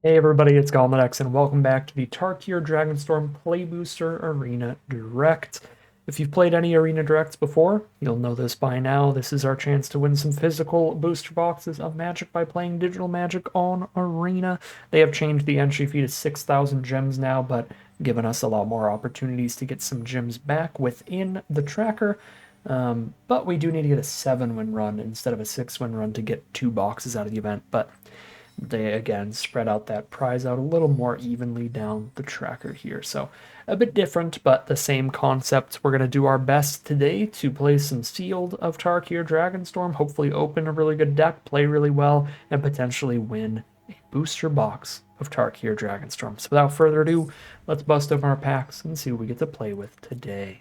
Hey everybody, it's Galmadex, and welcome back to the Tarkir Dragonstorm Play Booster Arena Direct. If you've played any Arena Directs before, you'll know this by now. This is our chance to win some physical booster boxes of Magic by playing Digital Magic on Arena. They have changed the entry fee to 6,000 gems now, but given us a lot more opportunities to get some gems back within the tracker. But we do need to get a 7-win run instead of a 6-win run to get 2 boxes out of the event. But they again spread out that prize out a little more evenly down the tracker here. So a bit different, but the same concept. We're going to do our best today to play some sealed of Tarkir Dragonstorm, hopefully open a really good deck, play really well, and potentially win a booster box of Tarkir Dragonstorm. So without further ado, let's bust open our packs and see what we get to play with today.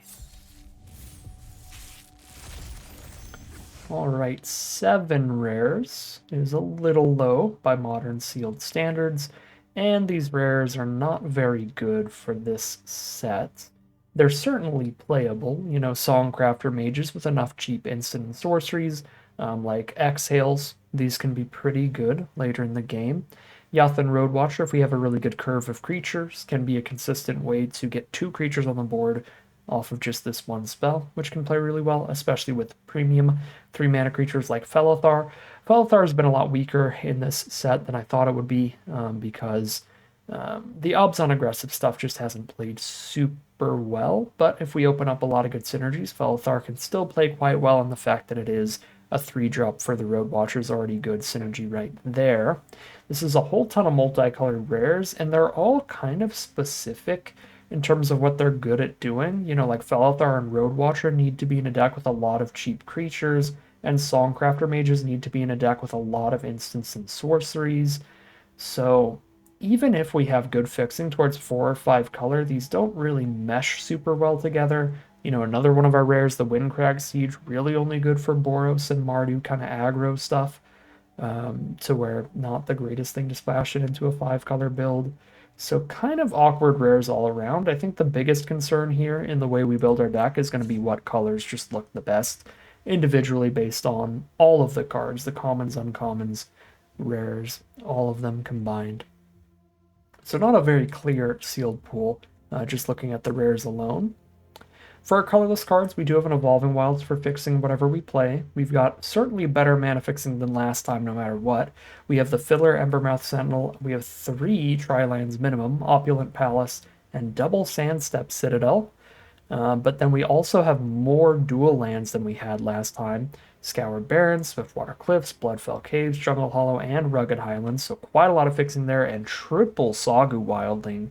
Alright, 7 rares is a little low by modern sealed standards, and these rares are not very good for this set. They're certainly playable, Songcrafter mages with enough cheap instant and sorceries, like Exhales. These can be pretty good later in the game. Yathan Roadwatcher, if we have a really good curve of creatures, can be a consistent way to get 2 creatures on the board off of just this one spell, which can play really well, especially with premium 3-mana creatures like Felithar. Felithar has been a lot weaker in this set than I thought it would be, because the obs on aggressive stuff just hasn't played super well, but if we open up a lot of good synergies, Felithar can still play quite well, and the fact that it is a 3-drop for the Road Watcher is already good synergy right there. This is a whole ton of multicolored rares, and they're all kind of specific in terms of what they're good at doing. Like Felithar and Road Watcher need to be in a deck with a lot of cheap creatures, and Songcrafter mages need to be in a deck with a lot of instants and sorceries. So even if we have good fixing towards 4 or 5 color, these don't really mesh super well together. Another one of our rares, the Windcrag Siege, really only good for Boros and Mardu kind of aggro stuff, to where not the greatest thing to splash it into a 5-color build. So kind of awkward rares all around. I think the biggest concern here in the way we build our deck is going to be what colors just look the best individually based on all of the cards, the commons, uncommons, rares, all of them combined. So not a very clear sealed pool, just looking at the rares alone. For our colorless cards, we do have an Evolving Wilds for fixing whatever we play. We've got certainly better mana fixing than last time, no matter what. We have the Fiddler, Embermouth Sentinel. We have 3 Tri-lands minimum, Opulent Palace, and double Sandstep Citadel. But then we also have more dual lands than we had last time. Scoured Barrens, Swiftwater Cliffs, Bloodfell Caves, Jungle Hollow, and Rugged Highlands. So quite a lot of fixing there, and triple Sagu Wildling.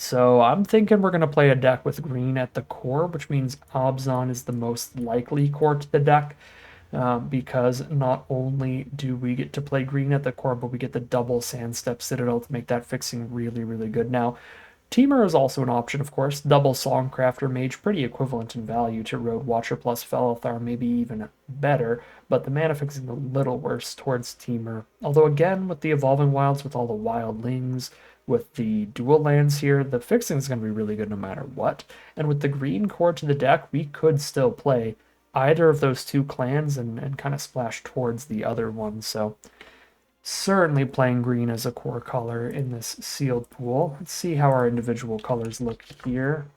So I'm thinking we're going to play a deck with green at the core, which means Abzan is the most likely core to the deck, because not only do we get to play green at the core, but we get the double Sandstep Citadel to make that fixing really, really good. Now, Temur is also an option, of course. Double Songcrafter Mage, pretty equivalent in value to Road Watcher plus Felithar, maybe even better, but the mana fixing a little worse towards Temur. Although again, with the Evolving Wilds, with all the wildlings, with the dual lands here, the fixing is going to be really good no matter what. And with the green core to the deck, we could still play either of those 2 clans and kind of splash towards the other one. So certainly playing green as a core color in this sealed pool. Let's see how our individual colors look here.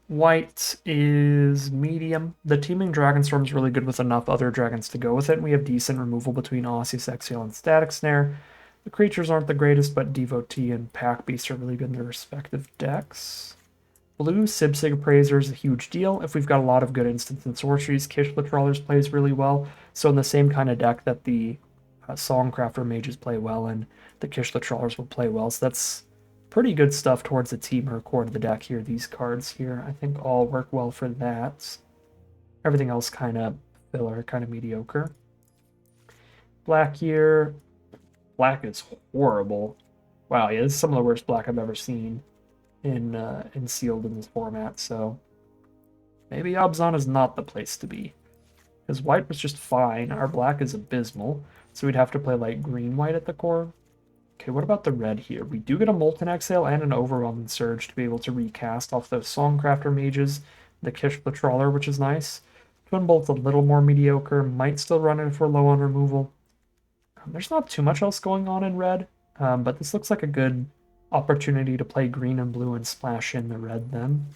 White is medium. The Teeming Dragonstorm is really good with enough other dragons to go with it. We have decent removal between Osseous Exhale and Static Snare. The creatures aren't the greatest, but Devotee and Pack Beast are really good in their respective decks. Blue, Sibsig Appraiser is a huge deal. If we've got a lot of good instants and sorceries, Kishla Trawlers plays really well. So in the same kind of deck that the Songcrafter mages play well in, the Kishla Trawlers will play well. So that's pretty good stuff towards the Temur core of the deck here. These cards here, I think, all work well for that. Everything else kind of filler, kind of mediocre. Black here. Black is horrible. Wow, yeah, this is some of the worst black I've ever seen in sealed in this format. So maybe Abzan is not the place to be, because white was just fine. Our black is abysmal, so we'd have to play like green-white at the core. Okay, what about the red here? We do get a Molten Exhale and an Overwhelming Surge to be able to recast off those Songcrafter mages, the Kishla Trawler, which is nice. Twin Bolt's a little more mediocre, might still run it if we're low on removal. There's not too much else going on in red. But this looks like a good opportunity to play green and blue and splash in the red then.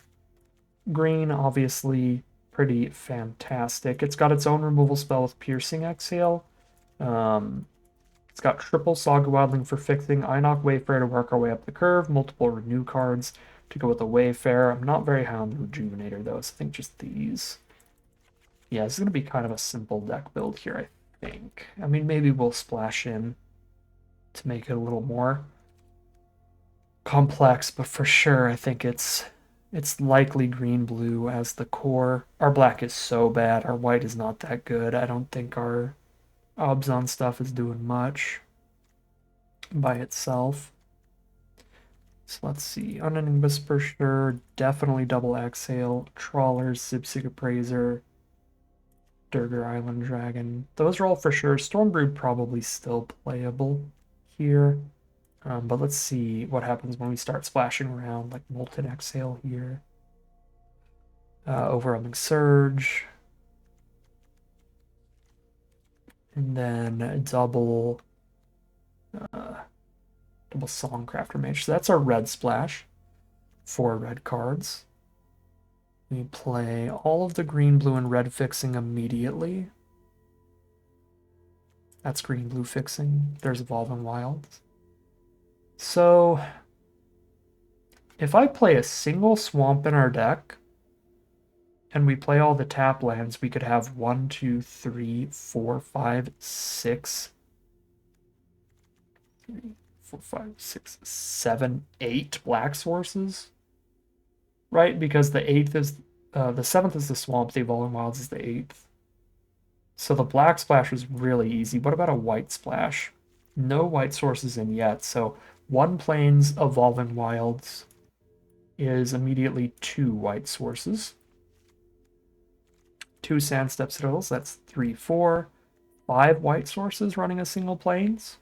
Green, obviously, pretty fantastic. It's got its own removal spell with Piercing Exhale. It's got triple Saga Wildling for fixing, Inoc Wayfarer to work our way up the curve, multiple Renew cards to go with the Wayfarer. I'm not very high on the Rejuvenator though, so I think just these. Yeah, this is going to be kind of a simple deck build here, I think. I mean, maybe we'll splash in to make it a little more complex, but for sure, I think it's likely green-blue as the core. Our black is so bad. Our white is not that good. I don't think our obs on stuff is doing much by itself. So let's see. Unending Whisper, sure. Definitely Double Exhale. Trawlers, Zipsig Appraiser, Durgar Island Dragon. Those are all for sure. Stormbreed probably still playable here. But let's see what happens when we start splashing around, like Molten Exhale here. Overwhelming Surge. And then double Songcrafter Mage. So that's our red splash. 4 red cards. We play all of the green, blue, and red fixing immediately. That's green, blue fixing. There's Evolving Wilds. So if I play a single swamp in our deck, and we play all the tap lands, we could have 1, 2, 3, 4, 5, 6, 3, 4, 5, 6, 7, 8 black sources. Right? Because the 8th is the 7th is the swamp, the Evolving Wilds is the 8th. So the black splash is really easy. What about a white splash? No white sources in yet, so 1 plains Evolving Wilds is immediately 2 white sources. 2 Sandstep Citadels, that's 3, 4. 5 white sources running a single plains.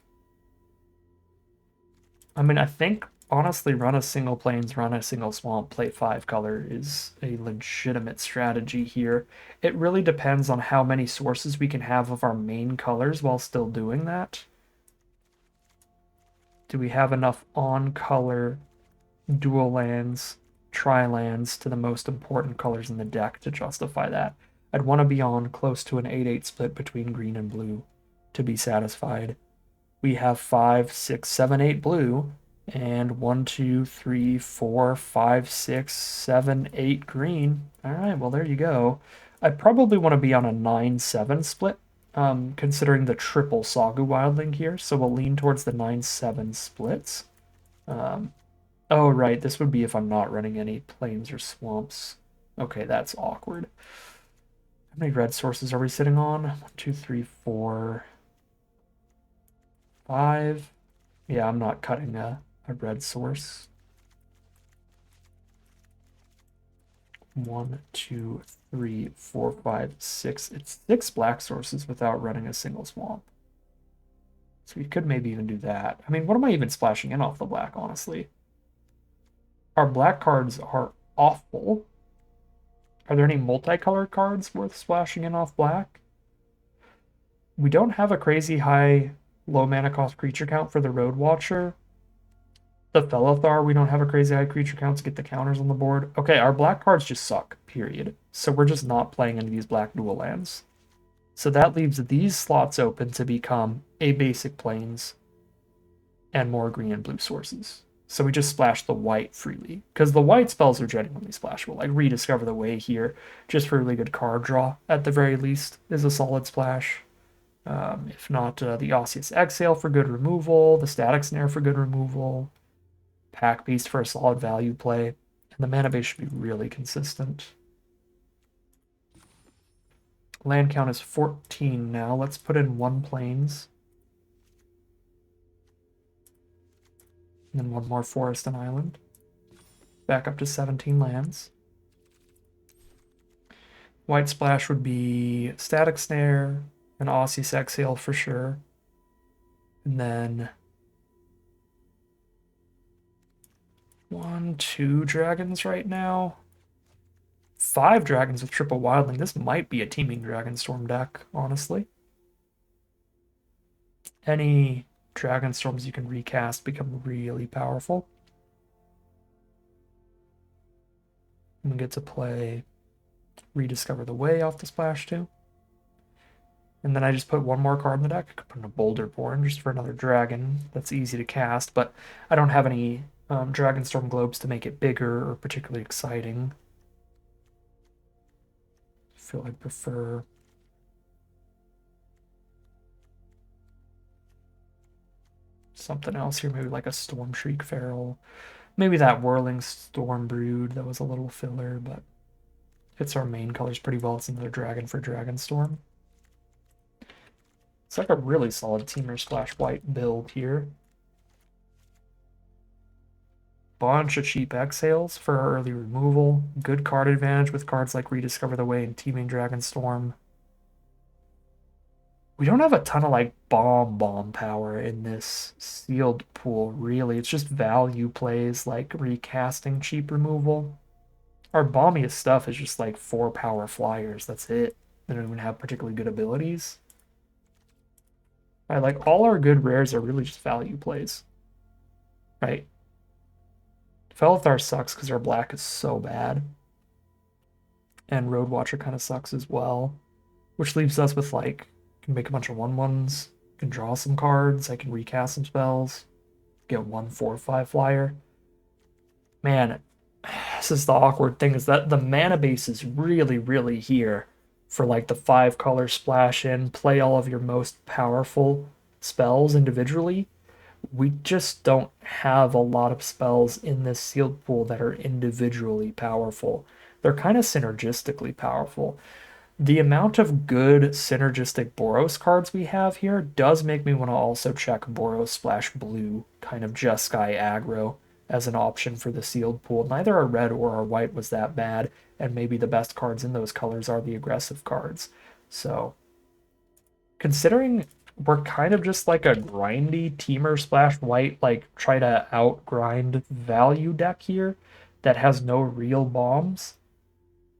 I mean, I think, honestly, run a single plains, run a single swamp, play 5 color is a legitimate strategy here. It really depends on how many sources we can have of our main colors while still doing that. Do we have enough on-color dual lands, tri-lands to the most important colors in the deck to justify that? I'd want to be on close to an 8-8 split between green and blue to be satisfied. We have 5, 6, 7, 8 blue, and 1, 2, 3, 4, 5, 6, 7, 8 green. All right, well, there you go. I probably want to be on a 9-7 split, considering the triple Sagu Wildling here, so we'll lean towards the 9-7 splits. Oh, right, this would be if I'm not running any plains or swamps. Okay, that's awkward. How many red sources are we sitting on? 1, 2, 3, 4, 5. Yeah, I'm not cutting a red source. 1, 2, 3, 4, 5, 6. It's 6 black sources without running a single swamp. So we could maybe even do that. I mean, what am I even splashing in off the black, honestly? Our black cards are awful. Are there any multicolored cards worth splashing in off black? We don't have a crazy high low mana cost creature count for the Road Watcher. The Felithar, we don't have a crazy high creature count to get the counters on the board. Okay, our black cards just suck, period. So we're just not playing into these black dual lands. So that leaves these slots open to become a basic plains and more green and blue sources. So we just splash the white freely, because the white spells are genuinely splashable. Like Rediscover the Way here, just for really good card draw, at the very least, is a solid splash. If not, the Osseous Exhale for good removal, the Static Snare for good removal, Pack Beast for a solid value play, and the mana base should be really consistent. Land count is 14 now. Let's put in 1 plains. And then 1 more forest and island. Back up to 17 lands. White splash would be Static Snare, an Osseous Exhale for sure. And then 1, 2 dragons right now. 5 dragons with triple wildling. This might be a teaming Dragonstorm deck, honestly. Any Dragonstorms you can recast become really powerful. And we get to play Rediscover the Way off the splash too. And then I just put one more card in the deck. I could put in a Boulderborn just for another dragon. That's easy to cast, but I don't have any Dragonstorm globes to make it bigger or particularly exciting. I feel I'd prefer something else here, maybe like a Stormshriek Feral. Maybe that Whirling Stormbrood that was a little filler, but fits our main colors pretty well. It's another dragon for Dragonstorm. It's like a really solid Teamer Splash White build here. Bunch of cheap exhales for our early removal. Good card advantage with cards like Rediscover the Way and Teeming Dragonstorm. We don't have a ton of like bomb power in this sealed pool, really. It's just value plays like recasting cheap removal. Our bombiest stuff is just like 4 power flyers. That's it. They don't even have particularly good abilities. Right, like all our good rares are really just value plays. Right? Felithar sucks because our black is so bad. And Road Watcher kind of sucks as well. Which leaves us with like, can make a bunch of 1/1s, can draw some cards, I can recast some spells, get 1 4/5 flyer. Man, this is the awkward thing, is that the mana base is really here for like the 5-color splash in, play all of your most powerful spells individually. We just don't have a lot of spells in this sealed pool that are individually powerful. They're kind of synergistically powerful. The amount of good synergistic Boros cards we have here does make me want to also check Boros Splash Blue, kind of Jeskai aggro, as an option for the sealed pool. Neither our red or our white was that bad, and maybe the best cards in those colors are the aggressive cards. So, considering we're kind of just like a grindy Teamer Splash White, like try to outgrind value deck here that has no real bombs,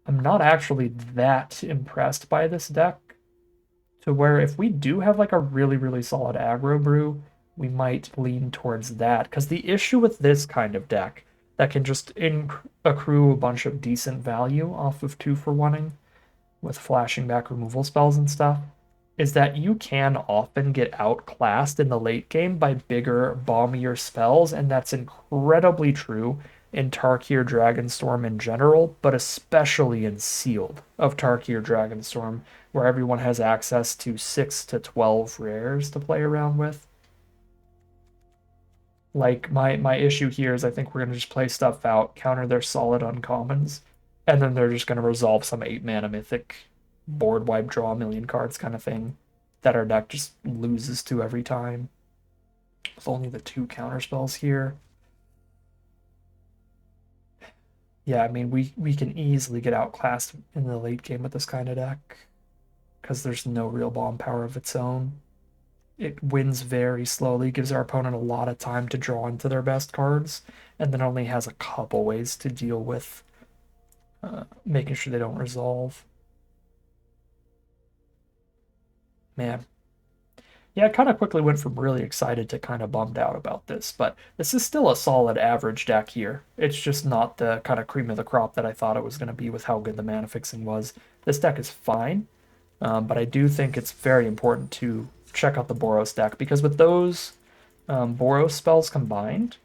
I'm not actually that impressed by this deck, to where if we do have like a really solid aggro brew, we might lean towards that. Because the issue with this kind of deck that can just accrue a bunch of decent value off of 2-for-1ing with flashing back removal spells and stuff is that you can often get outclassed in the late game by bigger, bombier spells, and that's incredibly true in Tarkir Dragonstorm in general, but especially in Sealed of Tarkir Dragonstorm, where everyone has access to 6 to 12 rares to play around with. Like, my issue here is I think we're going to just play stuff out, counter their solid uncommons, and then they're just going to resolve some 8-mana mythic board wipe, draw a million cards kind of thing that our deck just loses to every time. With only the 2 counter spells here. Yeah, I mean, we can easily get outclassed in the late game with this kind of deck because there's no real bomb power of its own. It wins very slowly, gives our opponent a lot of time to draw into their best cards, and then only has a couple ways to deal with making sure they don't resolve. Man. Yeah, I kind of quickly went from really excited to kind of bummed out about this, but this is still a solid average deck here. It's just not the kind of cream of the crop that I thought it was going to be with how good the mana fixing was. This deck is fine, but I do think it's very important to check out the Boros deck, because with those Boros spells combined,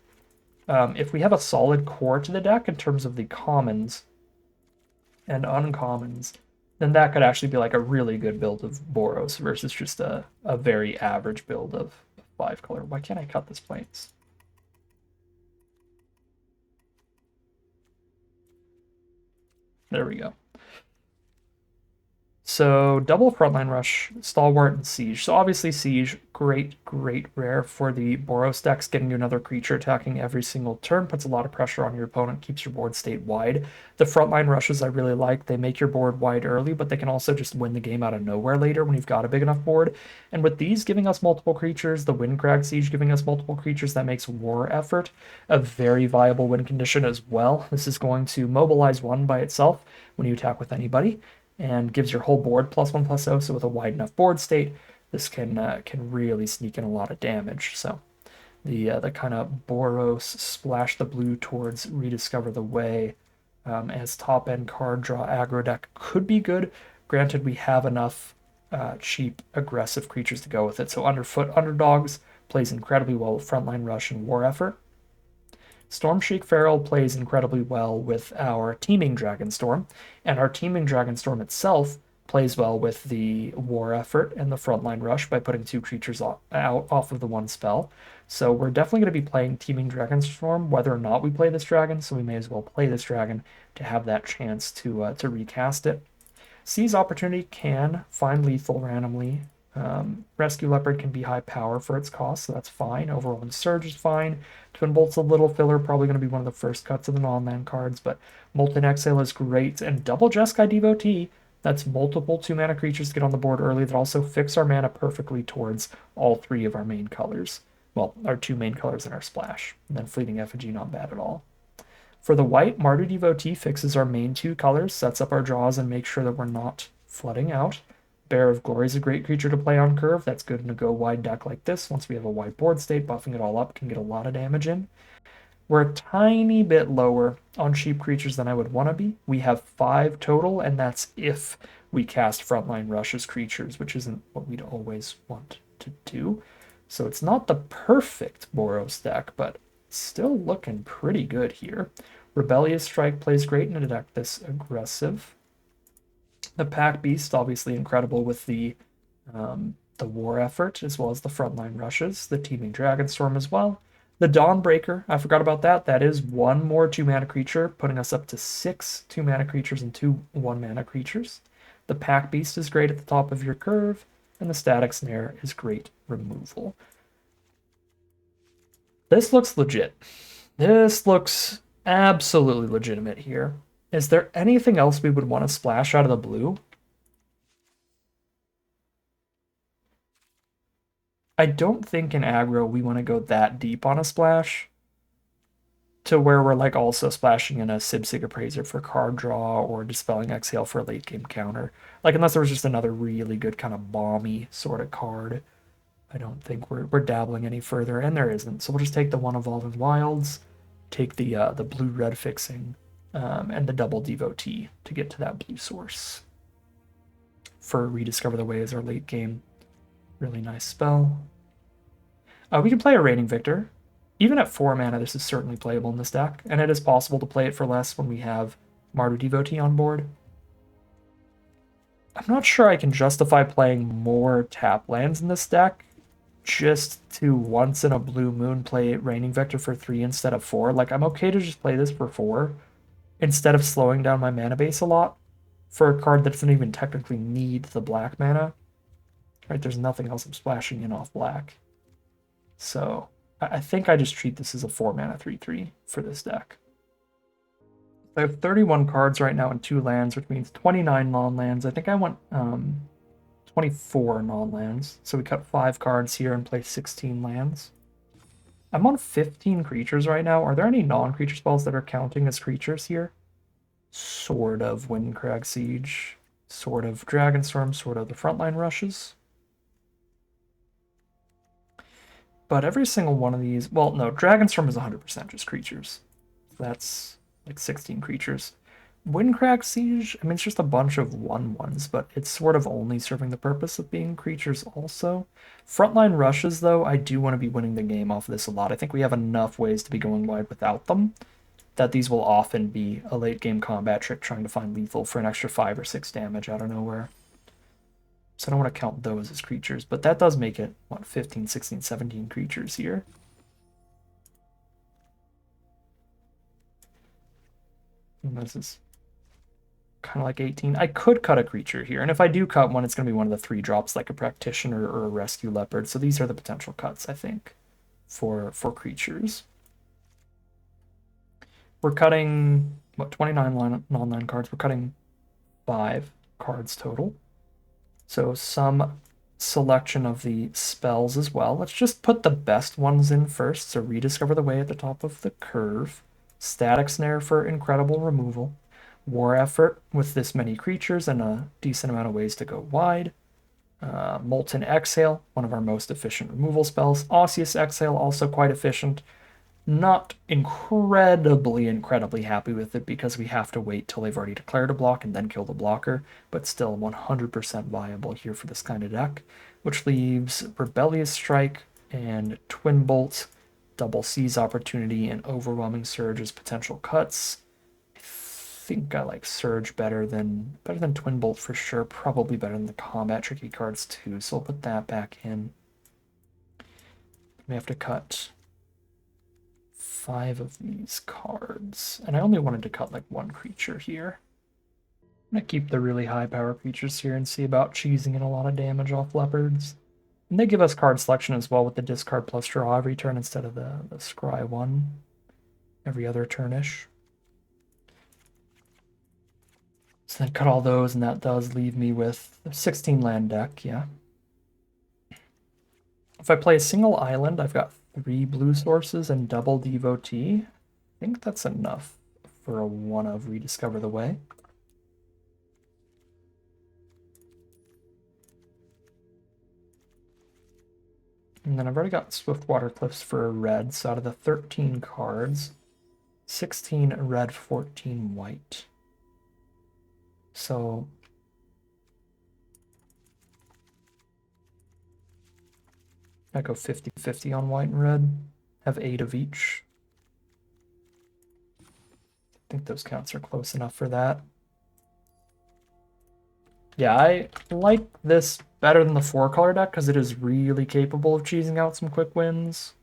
if we have a solid core to the deck in terms of the commons and uncommons, then that could actually be like a really good build of Boros versus just a very average build of 5-color. Why can't I cut this planes? There we go. So double frontline rush, stalwart, and siege. So obviously siege, great rare for the Boros decks. Getting you another creature attacking every single turn puts a lot of pressure on your opponent, keeps your board state wide. The frontline rushes I really like. They make your board wide early, but they can also just win the game out of nowhere later when you've got a big enough board. And with these giving us multiple creatures, the Windcrag Siege giving us multiple creatures, that makes war effort a very viable win condition as well. This is going to mobilize 1 by itself when you attack with anybody, and gives your whole board +1/+0, so with a wide enough board state, this can really sneak in a lot of damage. So the kind of Boros splash the blue towards Rediscover the Way as top end card draw aggro deck could be good. Granted, we have enough cheap aggressive creatures to go with it. So Underfoot Underdogs plays incredibly well with Frontline Rush and War Effort. Stormshriek Feral plays incredibly well with our Teeming Dragonstorm, and our Teeming Dragonstorm itself plays well with the War Effort and the Frontline Rush by putting two creatures out off of the one spell. So we're definitely going to be playing Teeming Dragonstorm whether or not we play this dragon, so we may as well play this dragon to have that chance to recast it. Seize Opportunity can find lethal randomly. Rescue Leopard can be high power for its cost, so that's fine. Overwhelming Surge is fine. Twin Bolt's a little filler, probably going to be one of the first cuts of the non-land cards, but Molten Exhale is great. And Double Jeskai Devotee, that's multiple 2-mana creatures to get on the board early that also fix our mana perfectly towards all three of our main colors. Well, our two main colors and our splash. And then Fleeting Effigy, not bad at all. For the white, Mardu Devotee fixes our main two colors, sets up our draws, and makes sure that we're not flooding out. Bear of Glory is a great creature to play on curve. That's good in a go-wide deck like this. Once we have a wide board state, buffing it all up can get a lot of damage in. We're a tiny bit lower on cheap creatures than I would want to be. We have 5 total, and that's if we cast Frontline Rush as creatures, which isn't what we'd always want to do. So it's not the perfect Boros deck, but still looking pretty good here. Rebellious Strike plays great in a deck this aggressive. The Pack Beast, obviously incredible with the War Effort, as well as the Frontline Rushes. The Teeming Dragonstorm as well. The Dawnbreaker, I forgot about that. That is one more 2-mana creature, putting us up to 6 2-mana creatures and 2 1-mana creatures. The Pack Beast is great at the top of your curve, and the Static Snare is great removal. This looks legit. This looks absolutely legitimate here. Is there anything else we would want to splash out of the blue? I don't think in aggro we want to go that deep on a splash to where we're like also splashing in a Sibsig Appraiser for card draw or Dispelling Exhale for a late game counter. Like unless there was just another really good kind of bomby sort of card. I don't think we're dabbling any further, and there isn't. So we'll just take the one Evolving Wilds, take the blue-red fixing, and the double Devotee to get to that blue source. For Rediscover the Way as our late game. Really nice spell. We can play a Reigning Victor. Even at 4 mana, this is certainly playable in this deck, and it is possible to play it for less when we have Mardu Devotee on board. I'm not sure I can justify playing more tap lands in this deck just to once in a blue moon play Reigning Victor for 3 instead of 4. Like, I'm okay to just play this for 4 instead of slowing down my mana base a lot for a card that doesn't even technically need the black mana. Right, there's nothing else I'm splashing in off black. So I think I just treat this as a 4-mana 3/3 for this deck. I have 31 cards right now and 2 lands, which means 29 non-lands. I think I want 24 non-lands. So we cut 5 cards here and play 16 lands. I'm on 15 creatures right now. Are there any non-creature spells that are counting as creatures here? Sort of Windcrag Siege, sort of Dragonstorm, sort of the Frontline Rushes. But every single one of these, well, no, Dragonstorm is 100% just creatures. That's like 16 creatures. Windcrag Siege, I mean, it's just a bunch of 1/1s, but it's sort of only serving the purpose of being creatures also. Frontline Rushes, though, I do want to be winning the game off of this a lot. I think we have enough ways to be going wide without them, that these will often be a late game combat trick trying to find lethal for an extra 5 or 6 damage out of nowhere. So I don't want to count those as creatures, but that does make it, what, 15, 16, 17 creatures here. And this is kind of like 18. I could cut a creature here, and if I do cut one, it's going to be one of the 3 drops like a Practitioner or a Rescue Leopard. So these are the potential cuts, I think, for creatures. We're cutting, what, 29 non-land cards. We're cutting 5 cards total. So some selection of the spells as well. Let's just put the best ones in first. So Rediscover the Way at the top of the curve. Static Snare for incredible removal. War Effort with this many creatures and a decent amount of ways to go wide. Molten Exhale, one of our most efficient removal spells. Osseous Exhale, also quite efficient. Not incredibly happy with it because we have to wait till they've already declared a block and then kill the blocker, but still 100% viable here for this kind of deck, which leaves Rebellious Strike and Twin Bolt, Double Seize Opportunity, and Overwhelming Surge as potential cuts. I think I like Surge better than Twin Bolt for sure, probably better than the combat tricky cards too, so I'll put that back in. We have to cut 5 of these cards, and I only wanted to cut like 1 creature here. I'm gonna keep the really high power creatures here and see about cheesing in a lot of damage off leopards. And they give us card selection as well with the discard plus draw every turn instead of the scry 1 every other turnish. So then cut all those, and that does leave me with a 16 land deck, yeah. If I play a single island, I've got 3 blue sources and double Devotee. I think that's enough for a 1 of Rediscover the Way. And then I've already got Swiftwater Cliffs for a red, so out of the 13 cards, 16 red, 14 white. So I go 50-50 on white and red, have 8 of each. I think those counts are close enough for that. Yeah, I like this better than the 4-color deck because it is really capable of cheesing out some quick wins,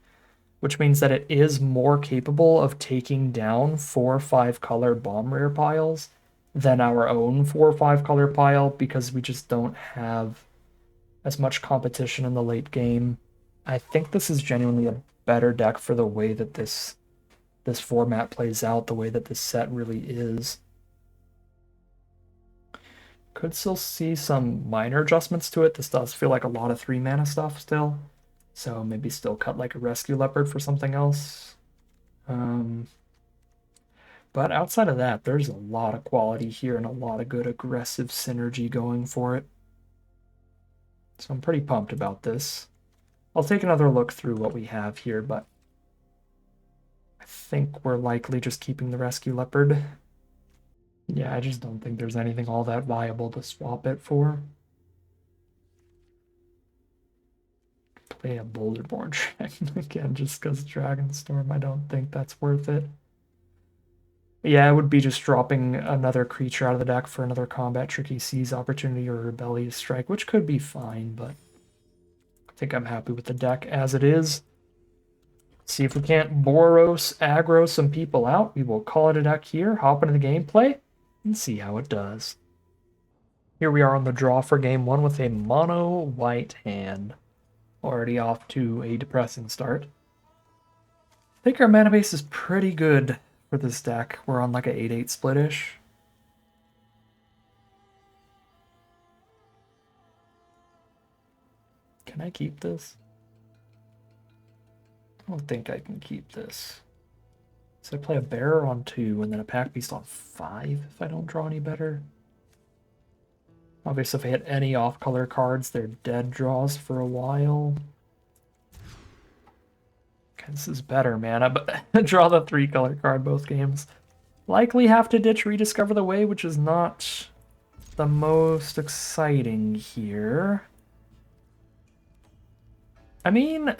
which means that it is more capable of taking down 4 or 5-color bomb rare piles than our own 4 or 5-color pile because we just don't have as much competition in the late game. I think this is genuinely a better deck for the way that this format plays out, the way that this set really is. Could still see some minor adjustments to it. This does feel like a lot of 3-mana stuff still. So maybe still cut like a Rescue Leopard for something else. But outside of that, there's a lot of quality here and a lot of good aggressive synergy going for it. So I'm pretty pumped about this. I'll take another look through what we have here, but I think we're likely just keeping the Rescue Leopard. Yeah, I just don't think there's anything all that viable to swap it for. Play a Boulderborn Dragon again just because Dragonstorm. I don't think that's worth it. Yeah, it would be just dropping another creature out of the deck for another combat tricky seize opportunity or rebellious strike, which could be fine, but I think I'm happy with the deck as it is. See if we can't Boros aggro some people out. We will call it a deck here, hop into the gameplay, and see how it does. Here we are on the draw for game 1 with a mono white hand. Already off to a depressing start. I think our mana base is pretty good for this deck. We're on like a 8-8 split-ish. Can I keep this? I don't think I can keep this. So I play a bearer on 2 and then a pack beast on 5 if I don't draw any better. Obviously, if I hit any off-color cards, they're dead draws for a while. Okay, this is better, man. But draw the 3-color card both games. Likely have to ditch Rediscover the Way, which is not the most exciting here. I mean,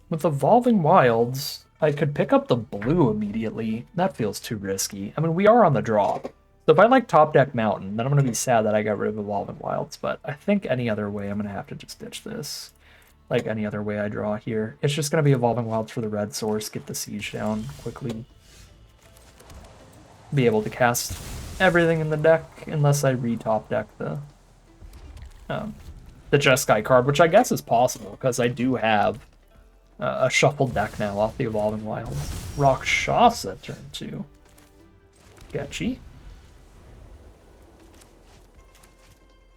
with Evolving Wilds, I could pick up the blue immediately. That feels too risky. I mean, we are on the draw. So if I like top deck Mountain, then I'm going to be sad that I got rid of Evolving Wilds. But I think any other way, I'm going to have to just ditch this. Like any other way I draw here. It's just going to be Evolving Wilds for the red source, get the siege down quickly. Be able to cast everything in the deck unless I re-top deck the Jeskai card, which I guess is possible because I do have a shuffled deck now off the Evolving Wilds. Rakshasa turn 2. Sketchy.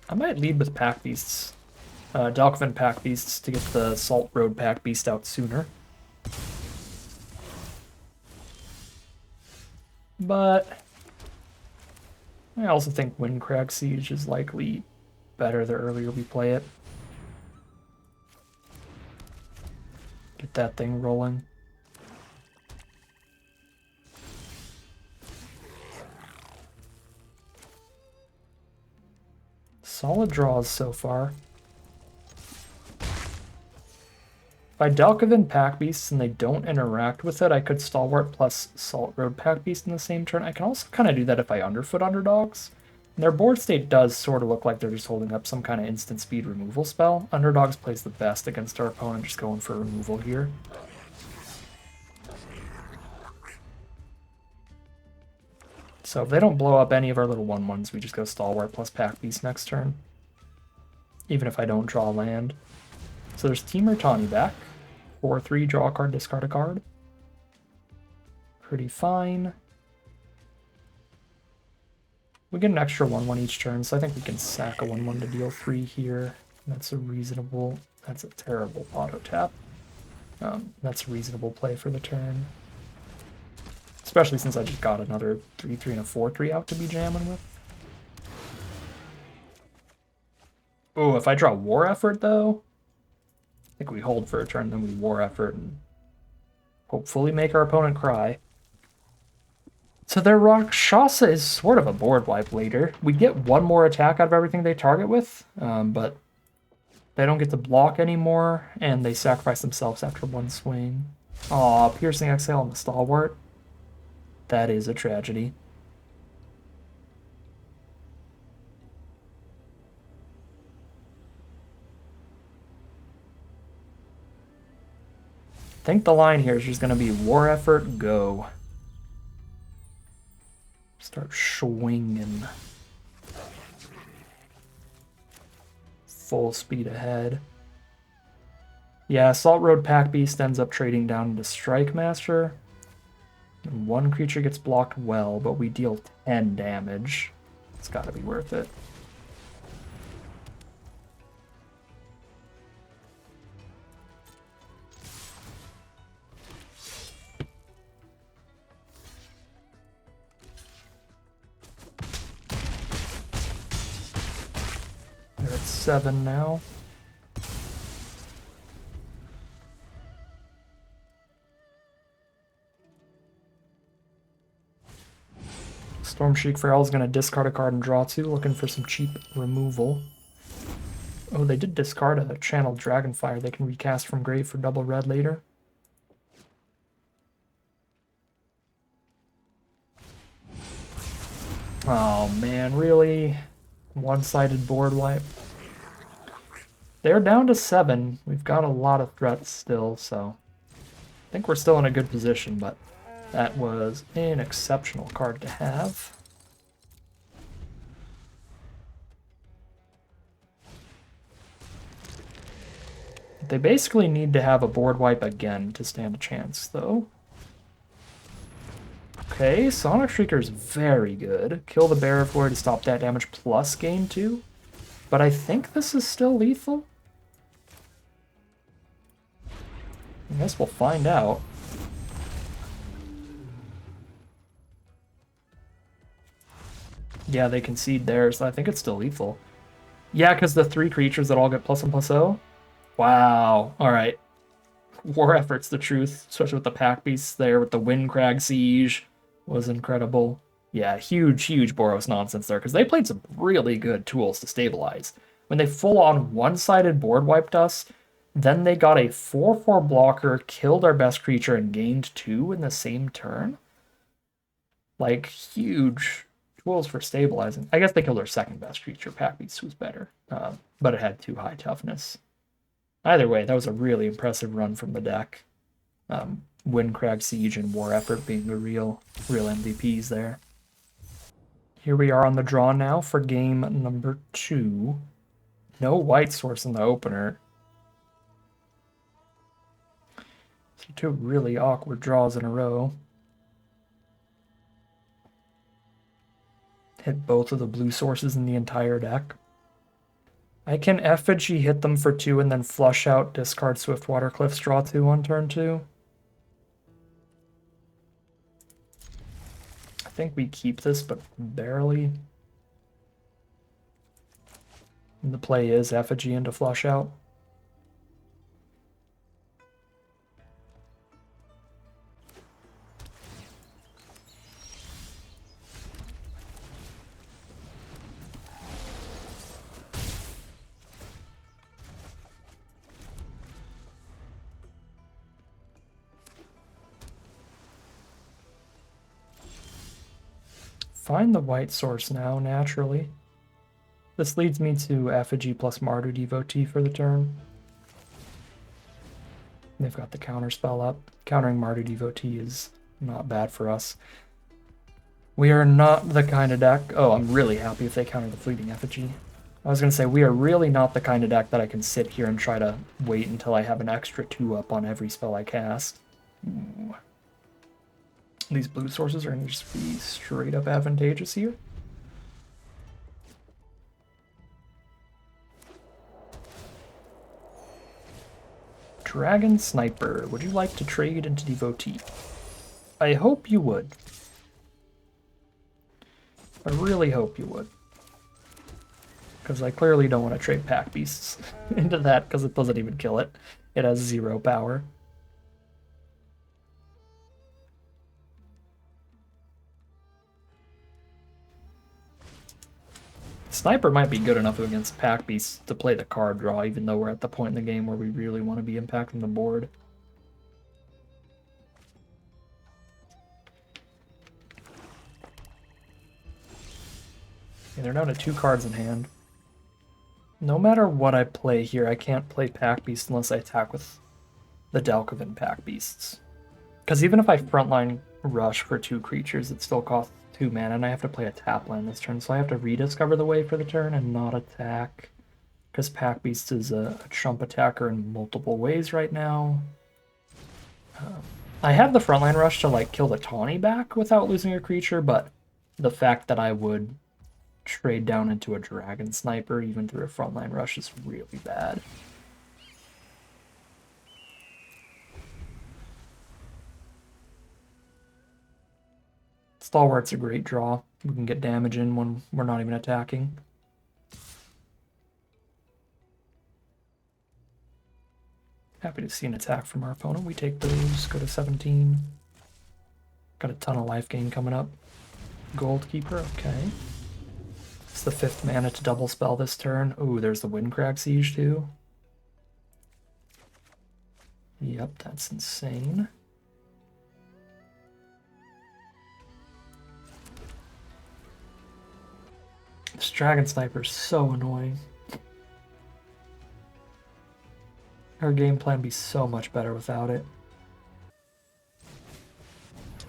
I might lead with Pack Beasts. Dalkvin Pack Beasts to get the Salt Road Pack Beast out sooner. But I also think Windcrag Siege is likely better the earlier we play it. Get that thing rolling. Solid draws so far. If I Delcaven Pack Beasts and they don't interact with it, I could Stalwart plus Salt Road Pack Beast in the same turn. I can also kind of do that if I Underfoot Underdogs. And their board state does sort of look like they're just holding up some kind of instant speed removal spell. Underdogs plays the best against our opponent, just going for removal here. So if they don't blow up any of our little 1/1s, we just go Stalwart plus Pack Beast next turn. Even if I don't draw land. So there's Team Tawny back. 4/3, draw a card, discard a card. Pretty fine. We get an extra 1/1 each turn, so I think we can sack a 1/1 to deal 3 here. That's a reasonable... That's a terrible auto tap. That's a reasonable play for the turn. Especially since I just got another 3/3 and a 4/3 out to be jamming with. Oh, if I draw War Effort, though... I think we hold for a turn, then we War Effort and hopefully make our opponent cry. So their Rakshasa is sort of a board wipe later. We get one more attack out of everything they target with, but they don't get to block anymore, and they sacrifice themselves after one swing. Aw, Piercing Exhale on the Stalwart. That is a tragedy. I think the line here is just going to be War Effort, go. Start swinging. Full speed ahead. Yeah, Salt Road Pack Beast ends up trading down to Strike Master. And one creature gets blocked well, but we deal 10 damage. It's got to be worth it. They're at 7 now. Stormshriek Feral is going to discard a card and draw 2, looking for some cheap removal. Oh, they did discard a Channeled Dragonfire they can recast from grave for double red later. Oh man, really? One-sided board wipe. They're down to 7. We've got a lot of threats still, so I think we're still in a good position, but that was an exceptional card to have. They basically need to have a board wipe again to stand a chance, though. Okay, Sonic Shrieker is very good. Kill the Bearer Floor to stop that damage plus gain 2. But I think this is still lethal. I guess we'll find out. Yeah, they concede there, so I think it's still lethal. Yeah, because the 3 creatures that all get +1/+0. Wow. Alright. War Effort's the truth, especially with the Pack Beasts there, with the Windcrag Siege. Was incredible. Yeah, huge Boros nonsense there, because they played some really good tools to stabilize. When they full-on one-sided board wiped us, then they got a 4/4 blocker, killed our best creature, and gained 2 in the same turn. Like, huge tools for stabilizing. I guess they killed our second best creature, Pack Beast, was better, but it had 2 high toughness. Either way, that was a really impressive run from the deck. Windcrag Siege and War Effort being the real MVPs there. Here we are on the draw now for game number 2. No white source in the opener. So 2 really awkward draws in a row. Hit both of the blue sources in the entire deck. I can Effigy hit them for 2 and then flush out, discard Swiftwater Cliffs, draw 2 on turn 2. I think we keep this, but barely. And the play is effigy into flush out. Find the white source now, naturally. This leads me to effigy plus Martyr Devotee for the turn. They've got the counter spell up. Countering Martyr Devotee is not bad for us. We are not the kind of deck... Oh, I'm really happy if they counter the Fleeting Effigy. I was going to say, we are really not the kind of deck that I can sit here and try to wait until I have an extra 2 up on every spell I cast. Ooh. These blue sources are going to just be straight up advantageous here. Dragon Sniper, would you like to trade into Devotee? I hope you would. I really hope you would. Because I clearly don't want to trade Pack Beasts into that because it doesn't even kill it. It has 0 power. Sniper might be good enough against Pack Beasts to play the card draw, even though we're at the point in the game where we really want to be impacting the board. Okay, they're down to 2 cards in hand. No matter what I play here, I can't play Pack Beast unless I attack with the Delcoven Pack Beasts. Because even if I frontline Rush for 2 creatures, it still costs 2 mana, and I have to play a tap land this turn, so I have to rediscover the way for the turn and not attack. Because Pack Beast is a chump attacker in multiple ways right now. I have the frontline Rush to like kill the Tawny back without losing a creature, but the fact that I would trade down into a Dragon Sniper even through a frontline Rush is really bad. Stalwart's a great draw. We can get damage in when we're not even attacking. Happy to see an attack from our opponent. We take those, go to 17. Got a ton of life gain coming up. Goldkeeper, okay. It's the 5th mana to double spell this turn. Ooh, there's the Windcrag Siege too. Yep, that's insane. This Dragon Sniper is so annoying. Our game plan would be so much better without it.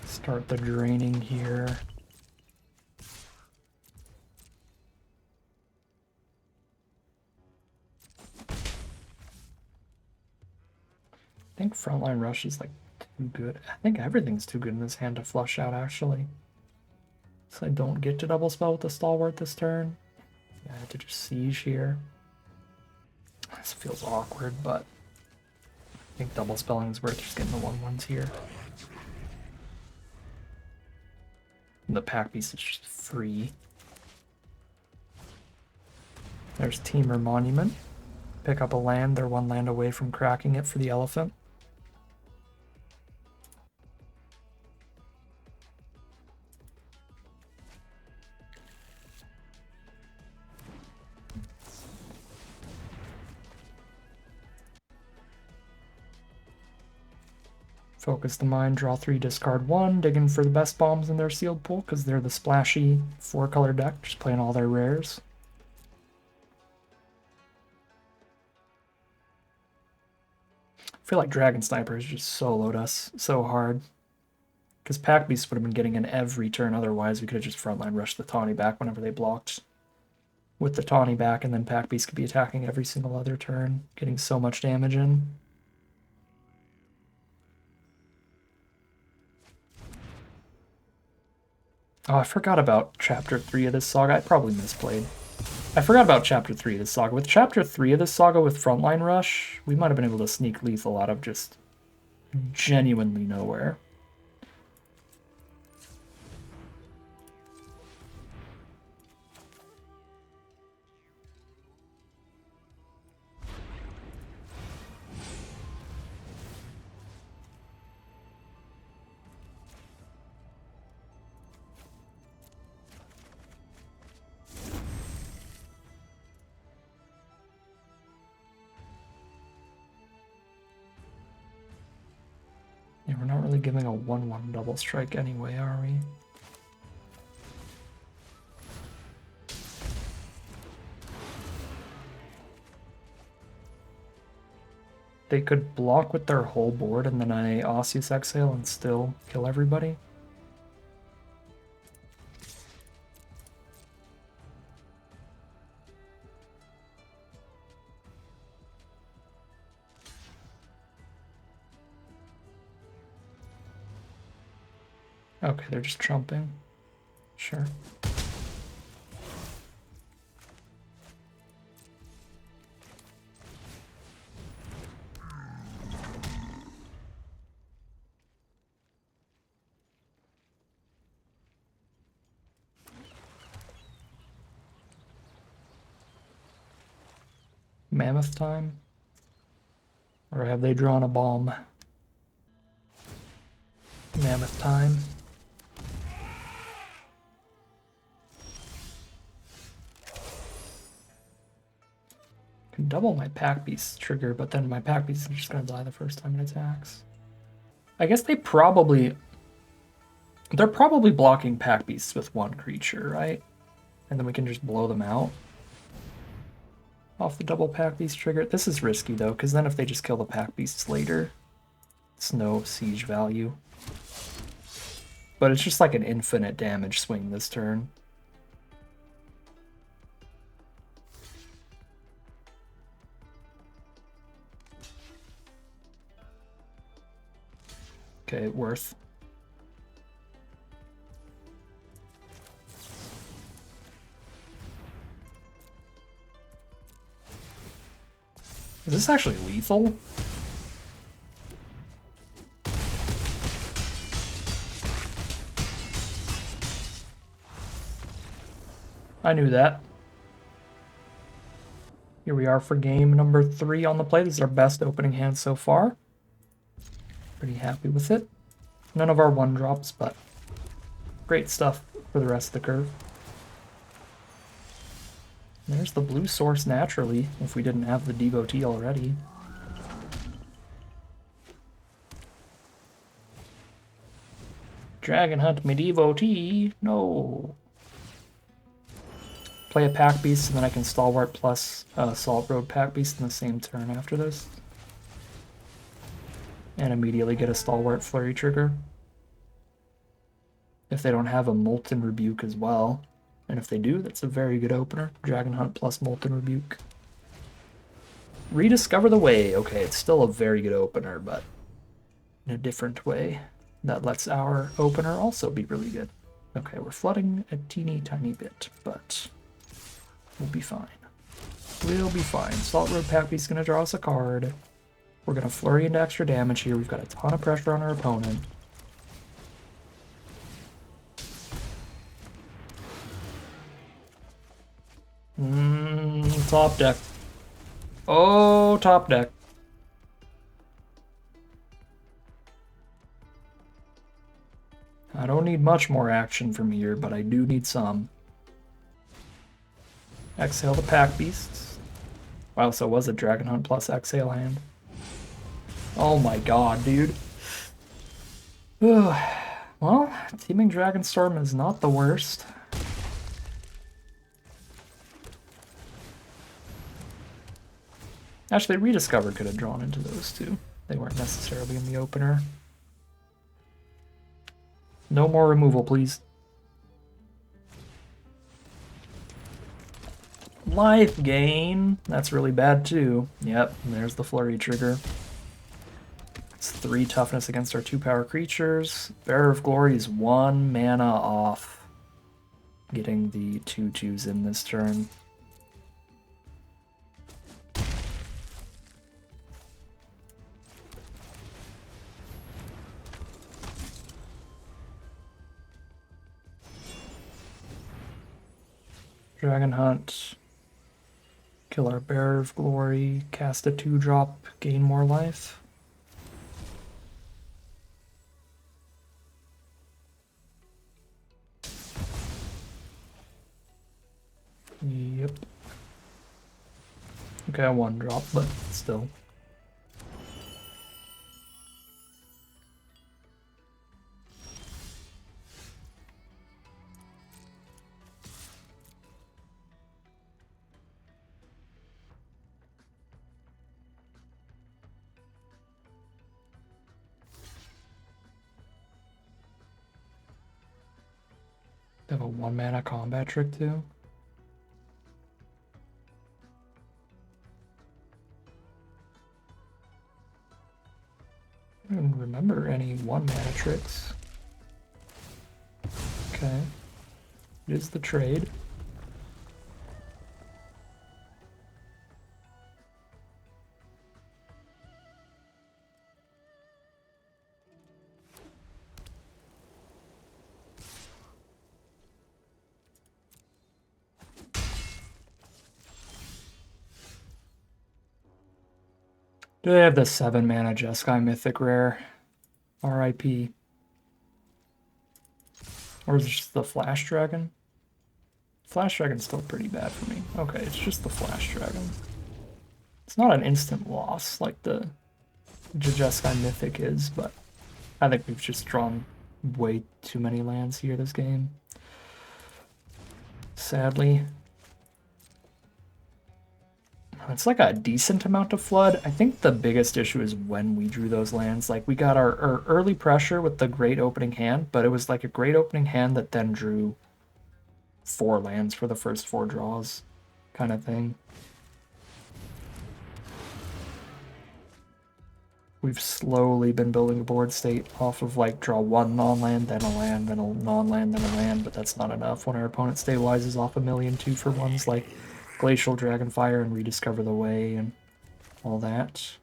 Start the draining here. I think Frontline Rush is like too good. I think everything's too good in this hand to flush out actually. So I don't get to double spell with the Stalwart this turn. I have to just siege here. This feels awkward, but I think double spelling is worth just getting the 1/1s here. And the Pack Beast is just free. There's Teamer Monument. Pick up a land, they're 1 land away from cracking it for the elephant. Focus the mind, draw 3, discard 1, digging for the best bombs in their sealed pool because they're the splashy 4-color deck, just playing all their rares. I feel like Dragon Sniper has just soloed us so hard. Because Pack Beast would have been getting in every turn, otherwise we could have just frontline rushed the Tawny back whenever they blocked. With the Tawny back, and then Pack Beast could be attacking every single other turn, getting so much damage in. Oh, I forgot about Chapter 3 of this saga. I probably misplayed. I forgot about Chapter 3 of this saga. With Chapter 3 of this saga with Frontline Rush, we might have been able to sneak lethal out of just genuinely nowhere. we're not really giving a 1/1 double strike anyway, are we? They could block with their whole board and then I Osseous Exhale and still kill everybody. Okay, they're just trumping. Sure. Mammoth time? Or have they drawn a bomb? Mammoth time. Can double my pack beast trigger, but then my pack beast is just gonna die the first time it attacks. I guess they're probably blocking pack beasts with one creature, right? And then we can just blow them out off the double pack beast trigger. This is risky though, because then if they just kill the pack beasts later, it's no siege value. But it's just like an infinite damage swing this turn. Okay, worth. Is this actually lethal? I knew that. Here we are for game number 3 on the play. This is our best opening hand so far. Pretty happy with it. None of our 1-drops, but great stuff for the rest of the curve. There's the blue source naturally, if we didn't have the devotee already. Dragon hunt me devotee, no. Play a pack beast and then I can stalwart plus Salt Road pack beast in the same turn after this. And immediately get a stalwart flurry trigger. If they don't have a Molten Rebuke as well. And if they do, that's a very good opener. Dragon Hunt plus Molten Rebuke. Rediscover the Way. Okay, it's still a very good opener, but in a different way. That lets our opener also be really good. Okay, we're flooding a teeny tiny bit, but we'll be fine. We'll be fine. Salt Road Pack Beast's gonna draw us a card. We're gonna flurry into extra damage here. We've got a ton of pressure on our opponent. Top deck. Oh, top deck. I don't need much more action from here, but I do need some. Exhale the pack beasts. Wow, so it was a Dragon Hunt plus exhale hand. Oh my god, dude. Well, teaming Dragonstorm is not the worst. Actually, Rediscover could have drawn into those two. They weren't necessarily in the opener. No more removal, please. Life gain. That's really bad too. Yep, and there's the flurry trigger. It's 3 toughness against our 2-power creatures. Bearer of Glory is 1 mana off getting the 2/2s in this turn. Dragon Hunt, kill our Bearer of Glory, cast a 2-drop, gain more life. Yep. Okay, 1-drop, but still. They have a 1-mana combat trick too. I don't remember any 1-mana tricks. Okay. It is the trade. Do they have the 7-mana Jeskai Mythic Rare? RIP. Or is it just the Flash Dragon? Flash Dragon's still pretty bad for me. Okay, it's just the Flash Dragon. It's not an instant loss like the Jeskai Mythic is, but I think we've just drawn way too many lands here this game. Sadly. It's like a decent amount of flood. I think the biggest issue is when we drew those lands. Like, we got our early pressure with the great opening hand, but it was like a great opening hand that then drew 4 lands for the first 4 draws kind of thing. We've slowly been building a board state off of like draw 1 non-land, then a land, then a non-land, then a land, but that's not enough when our opponent stabilizes off a million 2-for-1s like Glacial Dragonfire and Rediscover the Way and all that.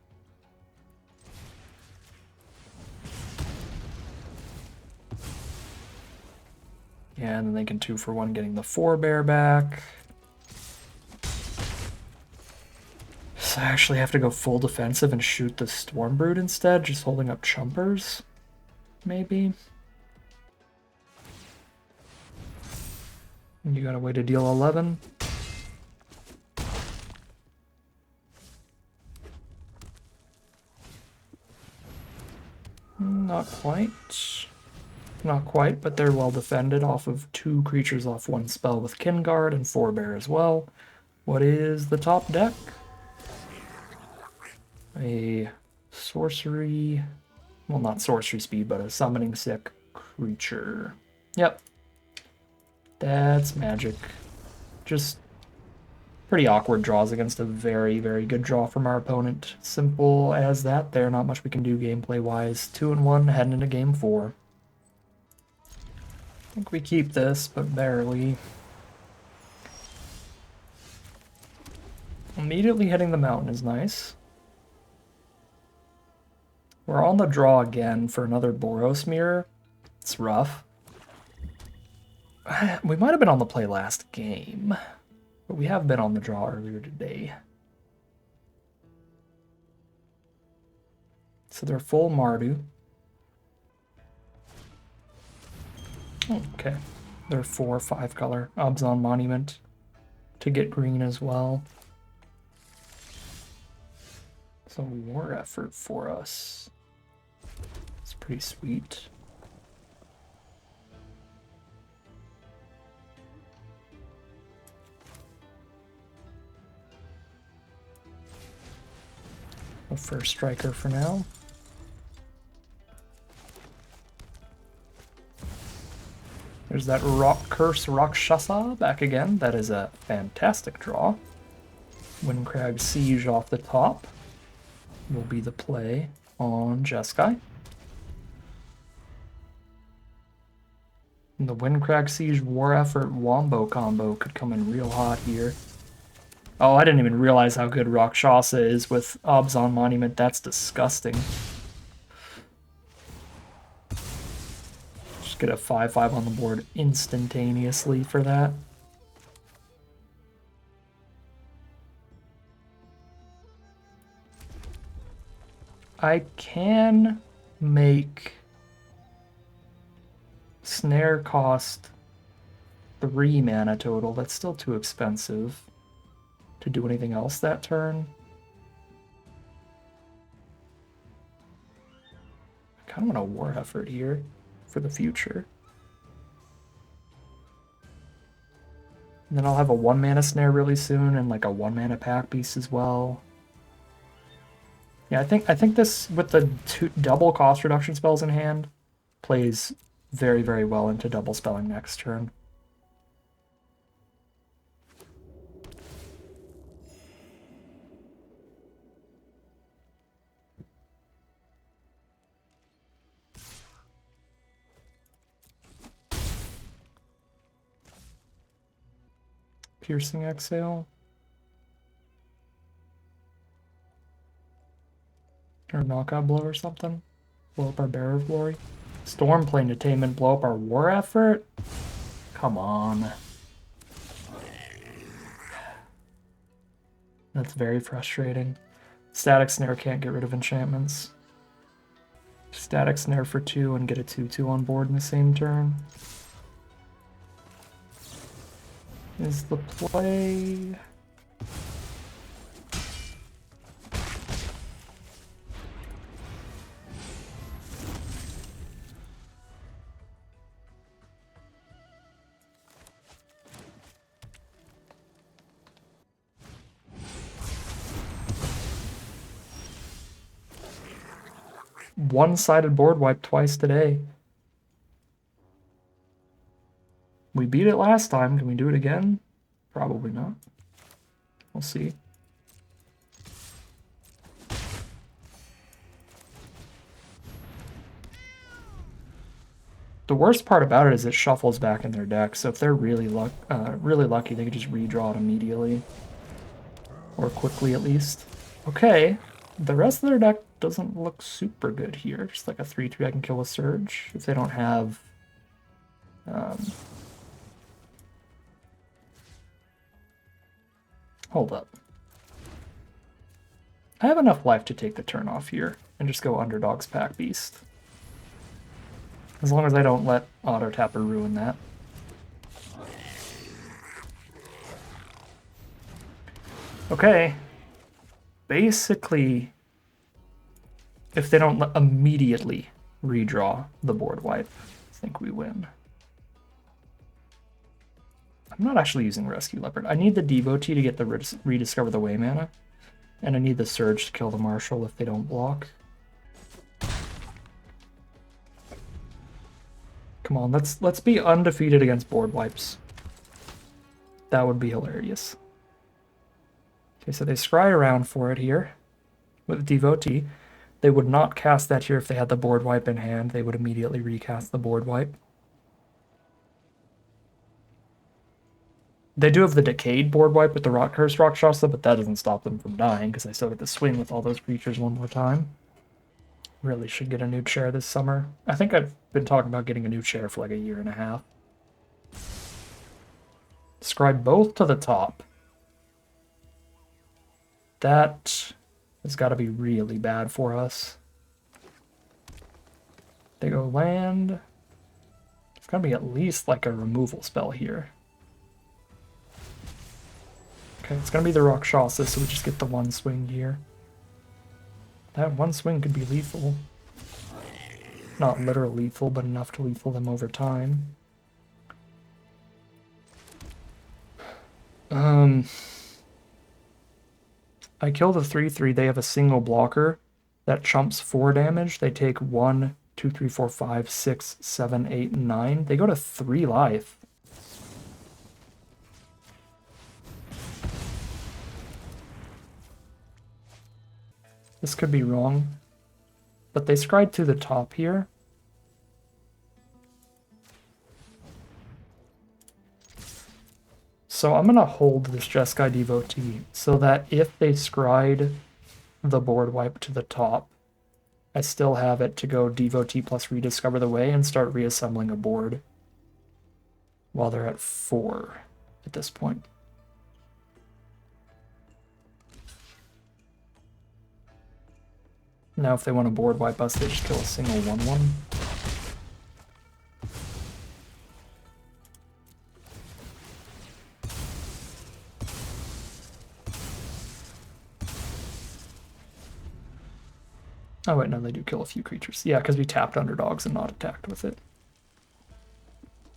Yeah, and then they can 2-for-1 getting the 4-bear back. So I actually have to go full defensive and shoot the Stormbrood instead, just holding up chumpers, maybe. And you got a way to deal 11. Not quite. Not quite, but they're well defended off of 2 creatures off 1 spell with Kinguard and 4-bear as well. What is the top deck? A sorcery, well, not sorcery speed, but a summoning sick creature. Yep. That's magic. Just pretty awkward draws against a very, very good draw from our opponent. Simple as that there, not much we can do gameplay-wise. 2-1, heading into game 4. I think we keep this, but barely. Immediately hitting the mountain is nice. We're on the draw again for another Boros Mirror. It's rough. We might have been on the play last game, but we have been on the draw earlier today. So they're full Mardu. Okay. They're 4/5 color. Obzon Monument to get green as well. So war effort for us. It's pretty sweet. A first striker for now. There's that Rock Curse Rakshasa back again. That is a fantastic draw. Windcrag Siege off the top will be the play on Jeskai. And the Windcrag Siege War Effort Wombo combo could come in real hot here. Oh, I didn't even realize how good Rakshasa is with Obzon Monument. That's disgusting. Just get a 5/5 on the board instantaneously for that. I can make Snare cost 3 mana total. That's still too expensive to do anything else that turn. I kind of want a war effort here for the future. And then I'll have a 1-mana Snare really soon and like a 1-mana Pack Beast as well. Yeah, I think this, with the 2 double cost reduction spells in hand, plays very, very well into double spelling next turn. Piercing Exhale. Or Knockout Blow or something. Blow up our Bearer of Glory. Stormplane Attainment, blow up our War Effort? Come on. That's very frustrating. Static Snare can't get rid of enchantments. Static Snare for 2 and get a 2/2 on board in the same turn. Is the play... One-sided board wipe twice today. We beat it last time. Can we do it again? Probably not. We'll see. The worst part about it is it shuffles back in their deck, so if they're really lucky, they could just redraw it immediately. Or quickly, at least. Okay, the rest of their deck doesn't look super good here. Just like a 3/3 I can kill with Surge. If they don't have... Hold up. I have enough life to take the turn off here and just go Underdog's Pack Beast. As long as I don't let Auto Tapper ruin that. Okay. Basically, if they don't immediately redraw the board wipe, I think we win. I'm not actually using Rescue Leopard. I need the Devotee to get the Rediscover the Way mana, and I need the Surge to kill the Marshal if they don't block. Come on, let's be undefeated against board wipes. That would be hilarious. Okay, so they scry around for it here with Devotee. They would not cast that here if they had the board wipe in hand. They would immediately recast the board wipe. They do have the Decayed board wipe with the Cursed Rakshasa, but that doesn't stop them from dying because I still get to swing with all those creatures one more time. Really should get a new chair this summer. I think I've been talking about getting a new chair for like a year and a half. Scribe both to the top. That has got to be really bad for us. They go land. It's got to be at least like a removal spell here. Okay, it's going to be the Rakshasa, so we just get the one swing here. That one swing could be lethal. Not literal lethal, but enough to lethal them over time. I kill the 3/3. They have a single blocker that chumps 4 damage. They take 1, 2, 3, 4, 5, 6, 7, 8, 9. They go to 3 life. This could be wrong, but they scried to the top here. So I'm going to hold this Jeskai Devotee so that if they scried the board wipe to the top, I still have it to go Devotee plus Rediscover the Way and start reassembling a board while they're at 4 at this point. Now if they want to board wipe us, they just kill a single 1/1. Oh wait, no, they do kill a few creatures. Yeah, because we tapped Underdogs and not attacked with it.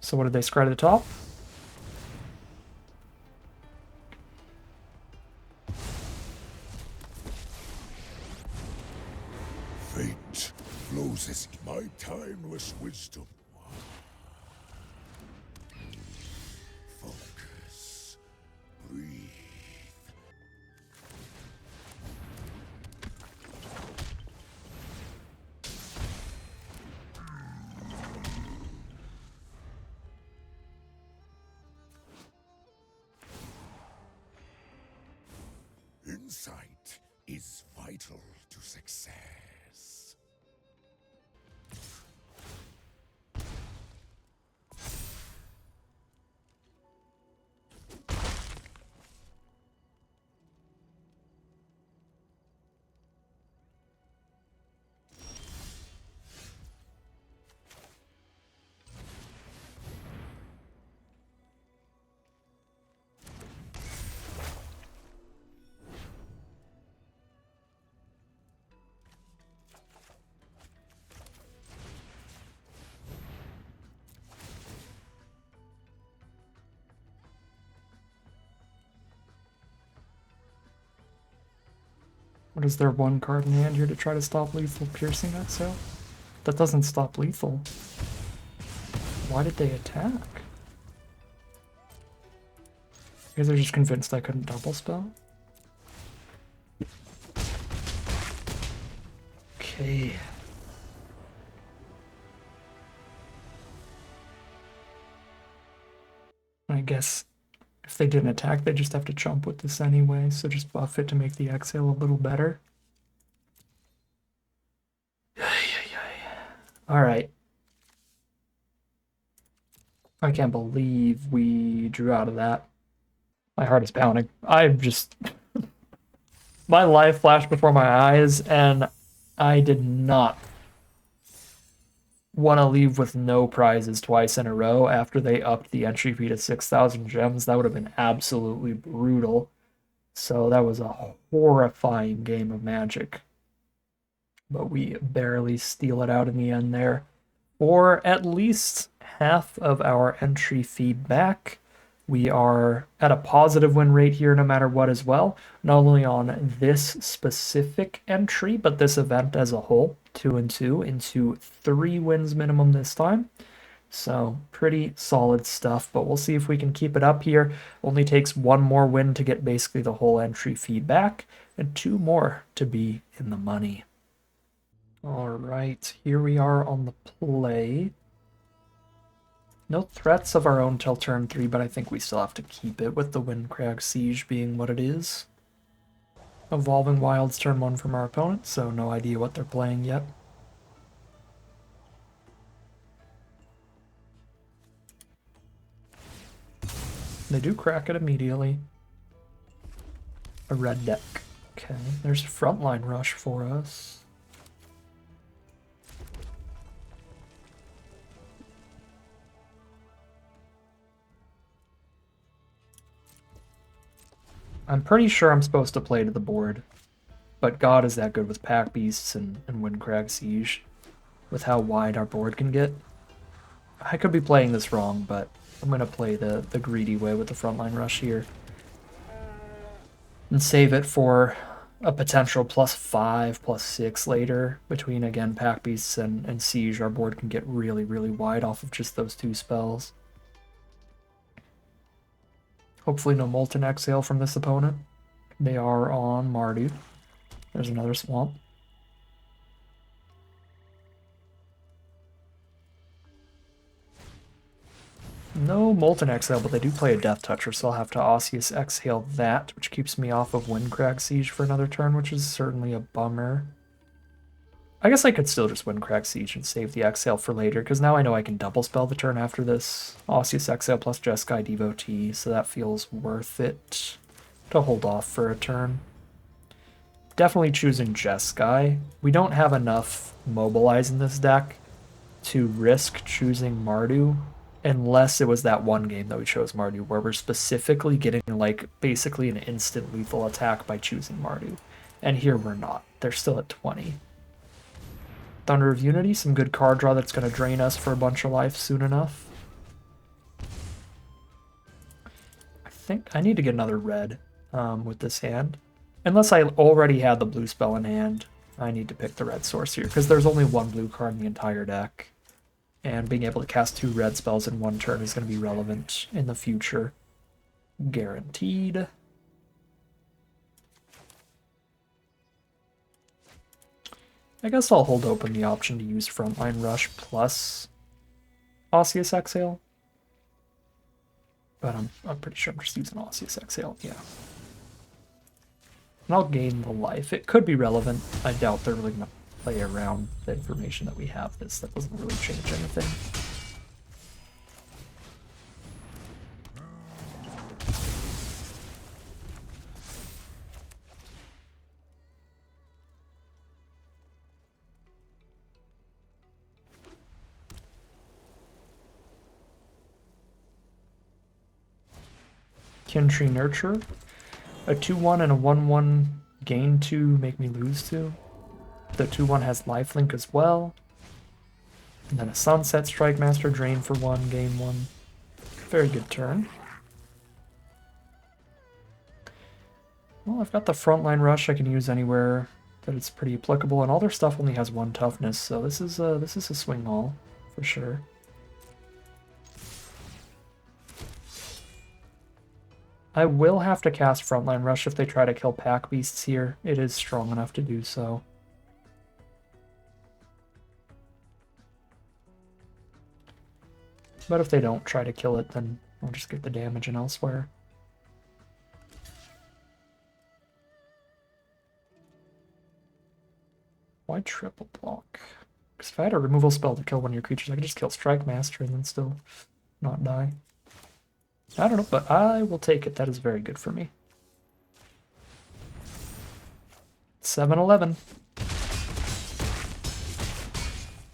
So what did they scry to the top? Fate flows my timeless wisdom. Focus. Breathe. Insight is vital to success. What is there one card in hand here to try to stop lethal piercing exhale? That doesn't stop lethal. Why did they attack? Because they're just convinced I couldn't double spell? Okay. I guess if they didn't attack, they just have to chump with this anyway, so just buff it to make the exhale a little better. Alright. I can't believe we drew out of that. My heart is pounding. I'm just... My life flashed before my eyes, and I did not want to leave with no prizes twice in a row after they upped the entry fee to 6,000 gems. That would have been absolutely brutal. So that was a horrifying game of Magic. But we barely steal it out in the end there. For at least half of our entry fee back. We are at a positive win rate here no matter what as well. Not only on this specific entry, but this event as a whole. 2-2 into 3 wins minimum this time. So pretty solid stuff, but we'll see if we can keep it up here. Only takes 1 more win to get basically the whole entry fee back, and 2 more to be in the money. All right, here we are on the play. No threats of our own till turn 3, but I think we still have to keep it with the Windcrag Siege being what it is. Evolving Wilds turn 1 from our opponent, so no idea what they're playing yet. They do crack it immediately. A red deck. Okay, there's a frontline rush for us. I'm pretty sure I'm supposed to play to the board, but God is that good with Pack Beasts and Windcrag Siege, with how wide our board can get. I could be playing this wrong, but I'm going to play the greedy way with the frontline rush here. And save it for a potential +5, +6 later. Between, again, Pack Beasts and Siege, our board can get really, really wide off of just those 2 spells. Hopefully no Molten Exhale from this opponent. They are on Mardu. There's another Swamp. No Molten Exhale, but they do play a Death Toucher, so I'll have to Osseous Exhale that, which keeps me off of Windcrag Siege for another turn, which is certainly a bummer. I guess I could still just Windcrag Siege and save the Exhale for later, because now I know I can double spell the turn after this. Osseous Exhale plus Jeskai Devotee, so that feels worth it to hold off for a turn. Definitely choosing Jeskai. We don't have enough Mobilize in this deck to risk choosing Mardu, unless it was that one game that we chose Mardu, where we're specifically getting like basically an instant lethal attack by choosing Mardu. And here we're not. They're still at 20. Thunder of Unity, some good card draw that's going to drain us for a bunch of life soon enough. I think I need to get another red with this hand. Unless I already had the blue spell in hand, I need to pick the red source here, because there's only 1 blue card in the entire deck. And being able to cast 2 red spells in 1 turn is going to be relevant in the future. Guaranteed. I guess I'll hold open the option to use Frontline Rush plus Osseous Exhale. But I'm pretty sure I'm just using Osseous Exhale, yeah. And I'll gain the life. It could be relevant. I doubt they're really going to play around the information that we have this. That doesn't really change anything. Kintree Nurture. A 2-1 and a 1-1 gain 2 make me lose 2. The 2-1 has lifelink as well. And then a Sunset Strike Master, drain for 1, gain 1. Very good turn. Well, I've got the Frontline Rush I can use anywhere that it's pretty applicable, and all their stuff only has 1 toughness, so this is a swing haul for sure. I will have to cast Frontline Rush if they try to kill Pack Beasts here. It is strong enough to do so. But if they don't try to kill it, then I'll just get the damage in elsewhere. Why triple block? Because if I had a removal spell to kill one of your creatures, I could just kill Strike Master and then still not die. I don't know, but I will take it. That is very good for me. 7-11.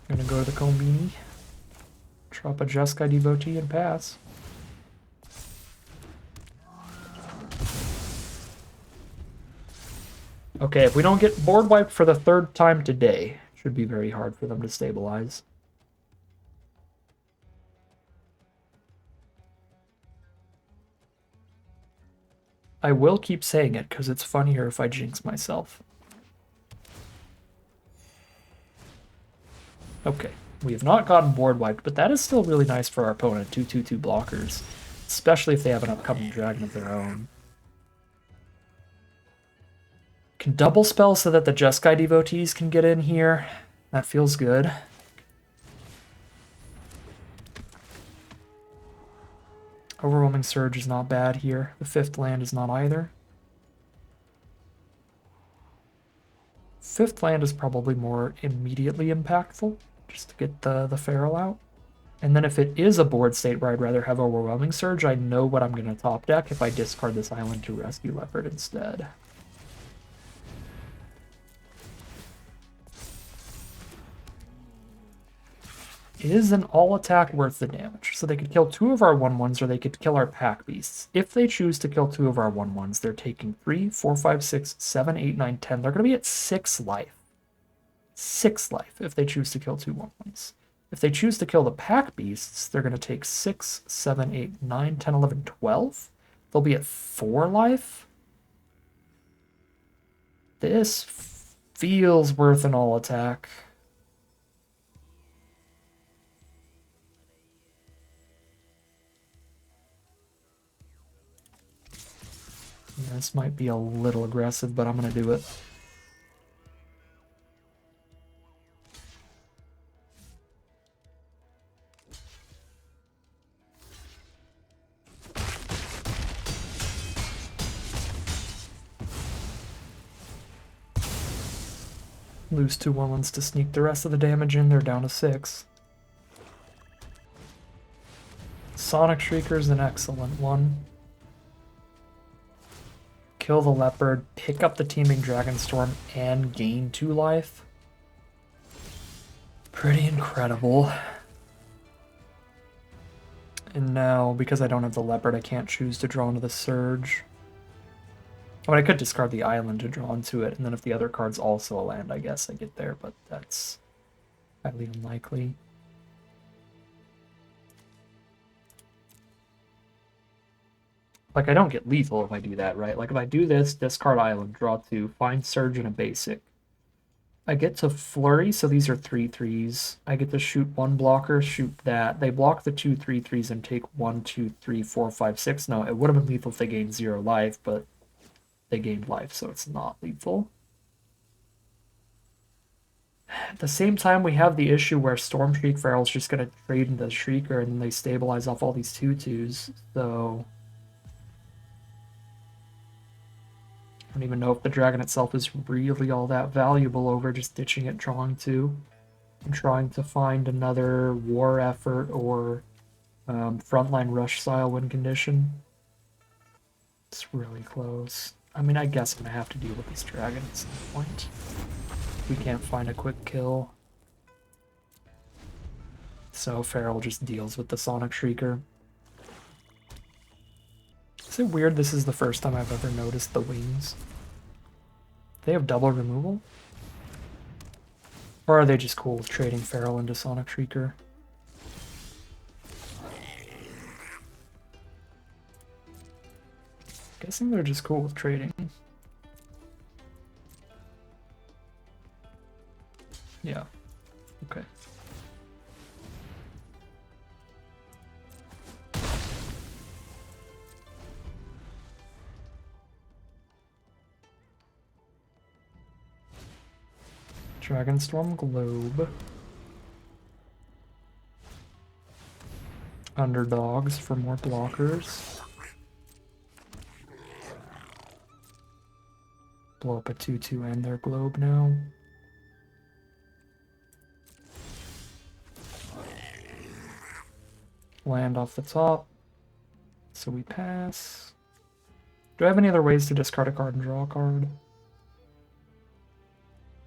Gonna go to the Combini. Drop a Jeskai Devotee and pass. Okay, if we don't get board wiped for the 3rd time today, it should be very hard for them to stabilize. I will keep saying it because it's funnier if I jinx myself. Okay, we have not gotten board wiped, but that is still really nice for our opponent, 2/2/2 blockers, especially if they have an upcoming dragon of their own. Can double spell so that the Jeskai Devotees can get in here. That feels good. Overwhelming Surge is not bad here. The 5th land is not either. 5th land is probably more immediately impactful, just to get the Feral out. And then if it is a board state where I'd rather have Overwhelming Surge, I know what I'm going to top deck if I discard this island to rescue Leopard instead. Is an all attack worth the damage? So they could kill 2 of our 1/1s, or they could kill our Pack Beasts. If they choose to kill 2 of our 1/1s, they're taking 3, 4, 5, 6, 7, 8, 9, 10. They're going to be at 6 life. 6 life if they choose to kill 2 1/1s. If they choose to kill the Pack Beasts, they're going to take 6, 7, 8, 9, 10, 11, 12. They'll be at 4 life. This feels worth an all attack. This might be a little aggressive, but I'm going to do it. Lose 2 1/1s to sneak the rest of the damage in. They're down to 6. Sonic Shrieker's an excellent one. Kill the Leopard, pick up the Teeming Dragonstorm, and gain 2 life. Pretty incredible. And now, because I don't have the Leopard, I can't choose to draw into the Surge. I mean, I could discard the island to draw into it, and then if the other card's also a land, I guess I get there, but that's highly unlikely. Like, I don't get lethal if I do that, right? Like, if I do this, discard island, draw 2, find Surge and a basic. I get to flurry, so these are 3/3s. I get to shoot 1 blocker, shoot that. They block the 2 3/3s and take 1, 2, 3, 4, 5, 6. No, it would have been lethal if they gained 0 life, but they gained life, so it's not lethal. At the same time, we have the issue where Stormshriek Feral's just going to trade into Shrieker, and then they stabilize off all these 2/2s, so... don't even know if the dragon itself is really all that valuable over just ditching it, drawing 2, and trying to find another war effort or frontline rush style win condition. It's really close. I mean, I guess I'm gonna have to deal with this dragon at some point. We can't find a quick kill. So Feral just deals with the Sonic Shrieker. Is it weird this is the first time I've ever noticed the wings? They have double removal? Or are they just cool with trading Feral into Sonic Shrieker? Guessing they're just cool with trading. Yeah. Okay. Dragonstorm Globe. Underdogs for more blockers. Blow up a 2/2 and their globe now. Land off the top. So we pass. Do I have any other ways to discard a card and draw a card?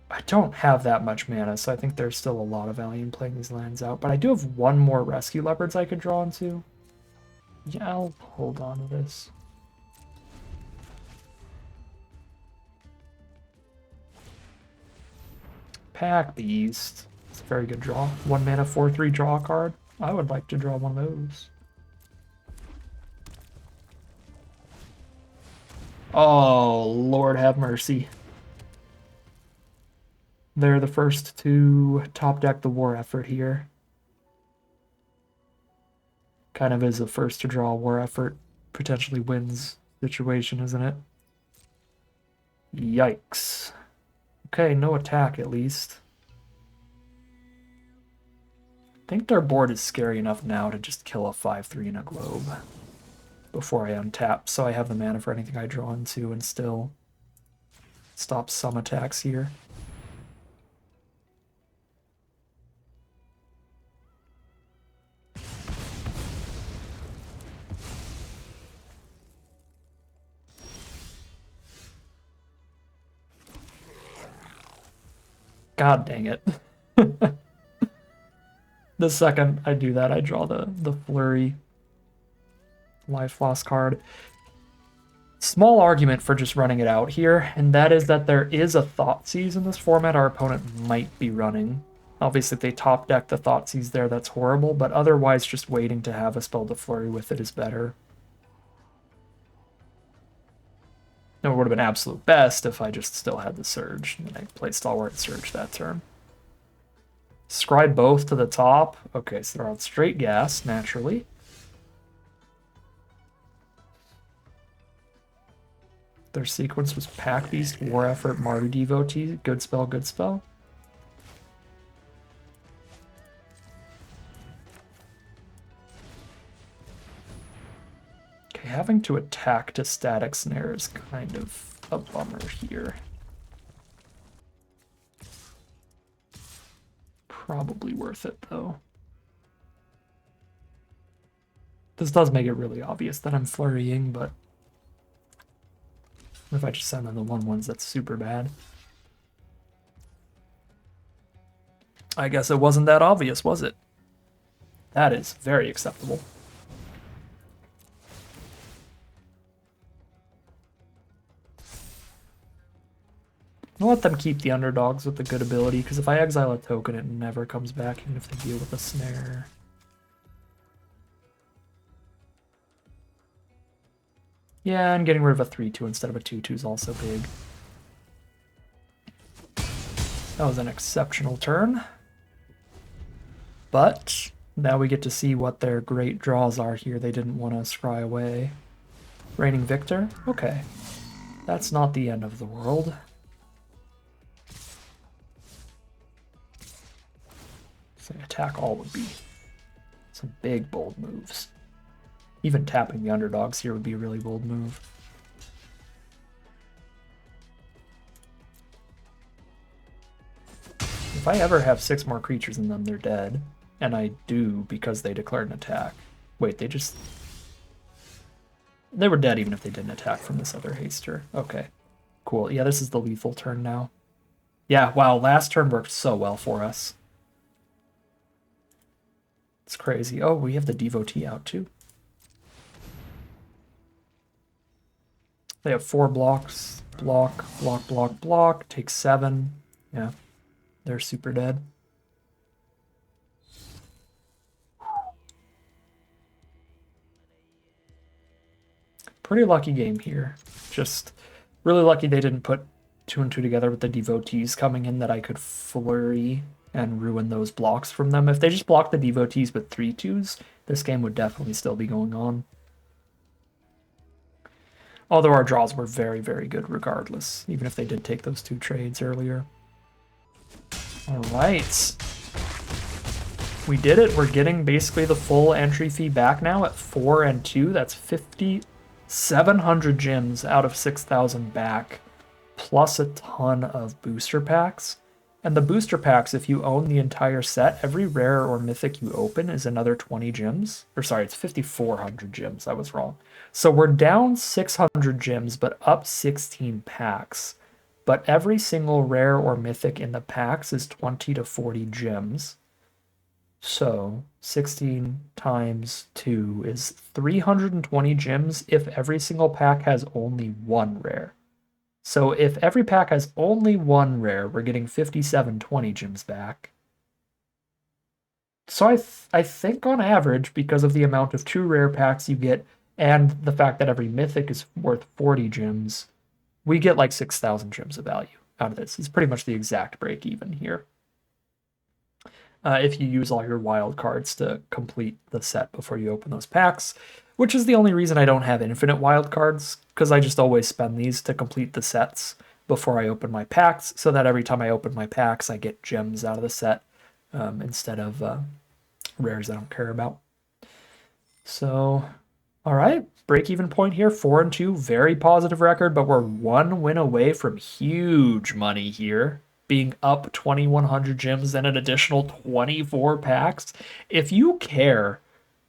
I don't have that much mana, so I think there's still a lot of value in playing these lands out. But I do have one more Rescue Leopards I could draw into. Yeah, I'll hold on to this. Pack Beast. It's a very good draw. 1 mana, 4/3 draw card. I would like to draw one of those. Oh, Lord have mercy. They're the first to top deck the war effort here. Kind of is a first to draw a war effort, potentially wins situation, isn't it? Yikes. Okay, no attack at least. I think their board is scary enough now to just kill a 5/3 in a globe before I untap, so I have the mana for anything I draw into and still stop some attacks here. God dang it. The second I do that, I draw the Flurry Life Loss card. Small argument for just running it out here, and that is that there is a Thoughtseize in this format our opponent might be running. Obviously, if they top deck the Thoughtseize there, that's horrible, but otherwise just waiting to have a spell to Flurry with it is better. No, it would have been absolute best if I just still had the Surge, and I play Stalwart Surge that turn. Scribe both to the top. Okay, so they're on straight gas, naturally. Their sequence was Pack Beast, War Effort, Martyr Devotee. Good spell, good spell. Okay, having to attack to Static Snare is kind of a bummer here. Probably worth it, though. This does make it really obvious that I'm flurrying, but if I just send in the 1/1s, that's super bad. I guess it wasn't that obvious, was it? That is very acceptable. I'll let them keep the underdogs with the good ability, because if I exile a token, it never comes back, even if they deal with a snare. Yeah, and getting rid of a 3/2 instead of a 2/2 is also big. That was an exceptional turn. But now we get to see what their great draws are here. They didn't want to scry away. Reigning Victor? Okay. That's not the end of the world. So attack all would be some big, bold moves. Even tapping the underdogs here would be a really bold move. If I ever have 6 more creatures in them, they're dead. And I do because they declared an attack. Wait, they just... They were dead even if they didn't attack from this other haster. Okay, cool. Yeah, this is the lethal turn now. Yeah, wow, last turn worked so well for us. It's crazy. Oh, we have the Devotee out too. They have 4 blocks. Block, block, block, block. Take 7. Yeah, they're super dead. Pretty lucky game here. Just really lucky they didn't put 2 and 2 together with the Devotees coming in that I could flurry and ruin those blocks from them. If they just blocked the Devotees with 3/2s, this game would definitely still be going on. Although our draws were very, very good regardless, even if they did take those 2 trades earlier. All right. We did it. We're getting basically the full entry fee back now at 4 and 2. That's 5,700 gems out of 6,000 back, plus a ton of booster packs. And the booster packs, if you own the entire set, every rare or mythic you open is another 20 gems. Or sorry, it's 5,400 gems. I was wrong. So we're down 600 gems, but up 16 packs. But every single rare or mythic in the packs is 20 to 40 gems. So 16 times 2 is 320 gems if every single pack has only 1 rare. So if every pack has only 1 rare, we're getting 5,720 gems back. So I think on average, because of the amount of 2 rare packs you get and the fact that every mythic is worth 40 gems, we get like 6,000 gems of value out of this. It's pretty much the exact break even here. If you use all your wild cards to complete the set before you open those packs, which is the only reason I don't have infinite wild cards, because I just always spend these to complete the sets before I open my packs, so that every time I open my packs, I get gems out of the set instead of rares I don't care about. So, all right, break-even point here, 4 and 2, very positive record, but we're 1 win away from huge money here, being up 2,100 gems and an additional 24 packs. If you care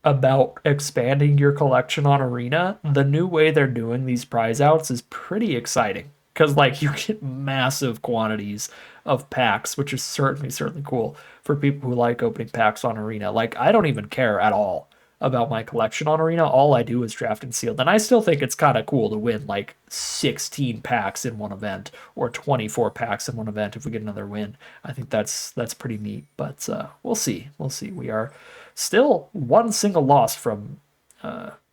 about expanding your collection on Arena, the new way they're doing these prize outs is pretty exciting. Because, like, you get massive quantities of packs, which is certainly cool for people who like opening packs on Arena. Like, I don't even care at all about my collection on Arena. All I do is draft and sealed. And I still think it's kind of cool to win, like, 16 packs in one event or 24 packs in one event if we get another win. I think that's pretty neat. But we'll see. We'll see. We are still 1 single loss from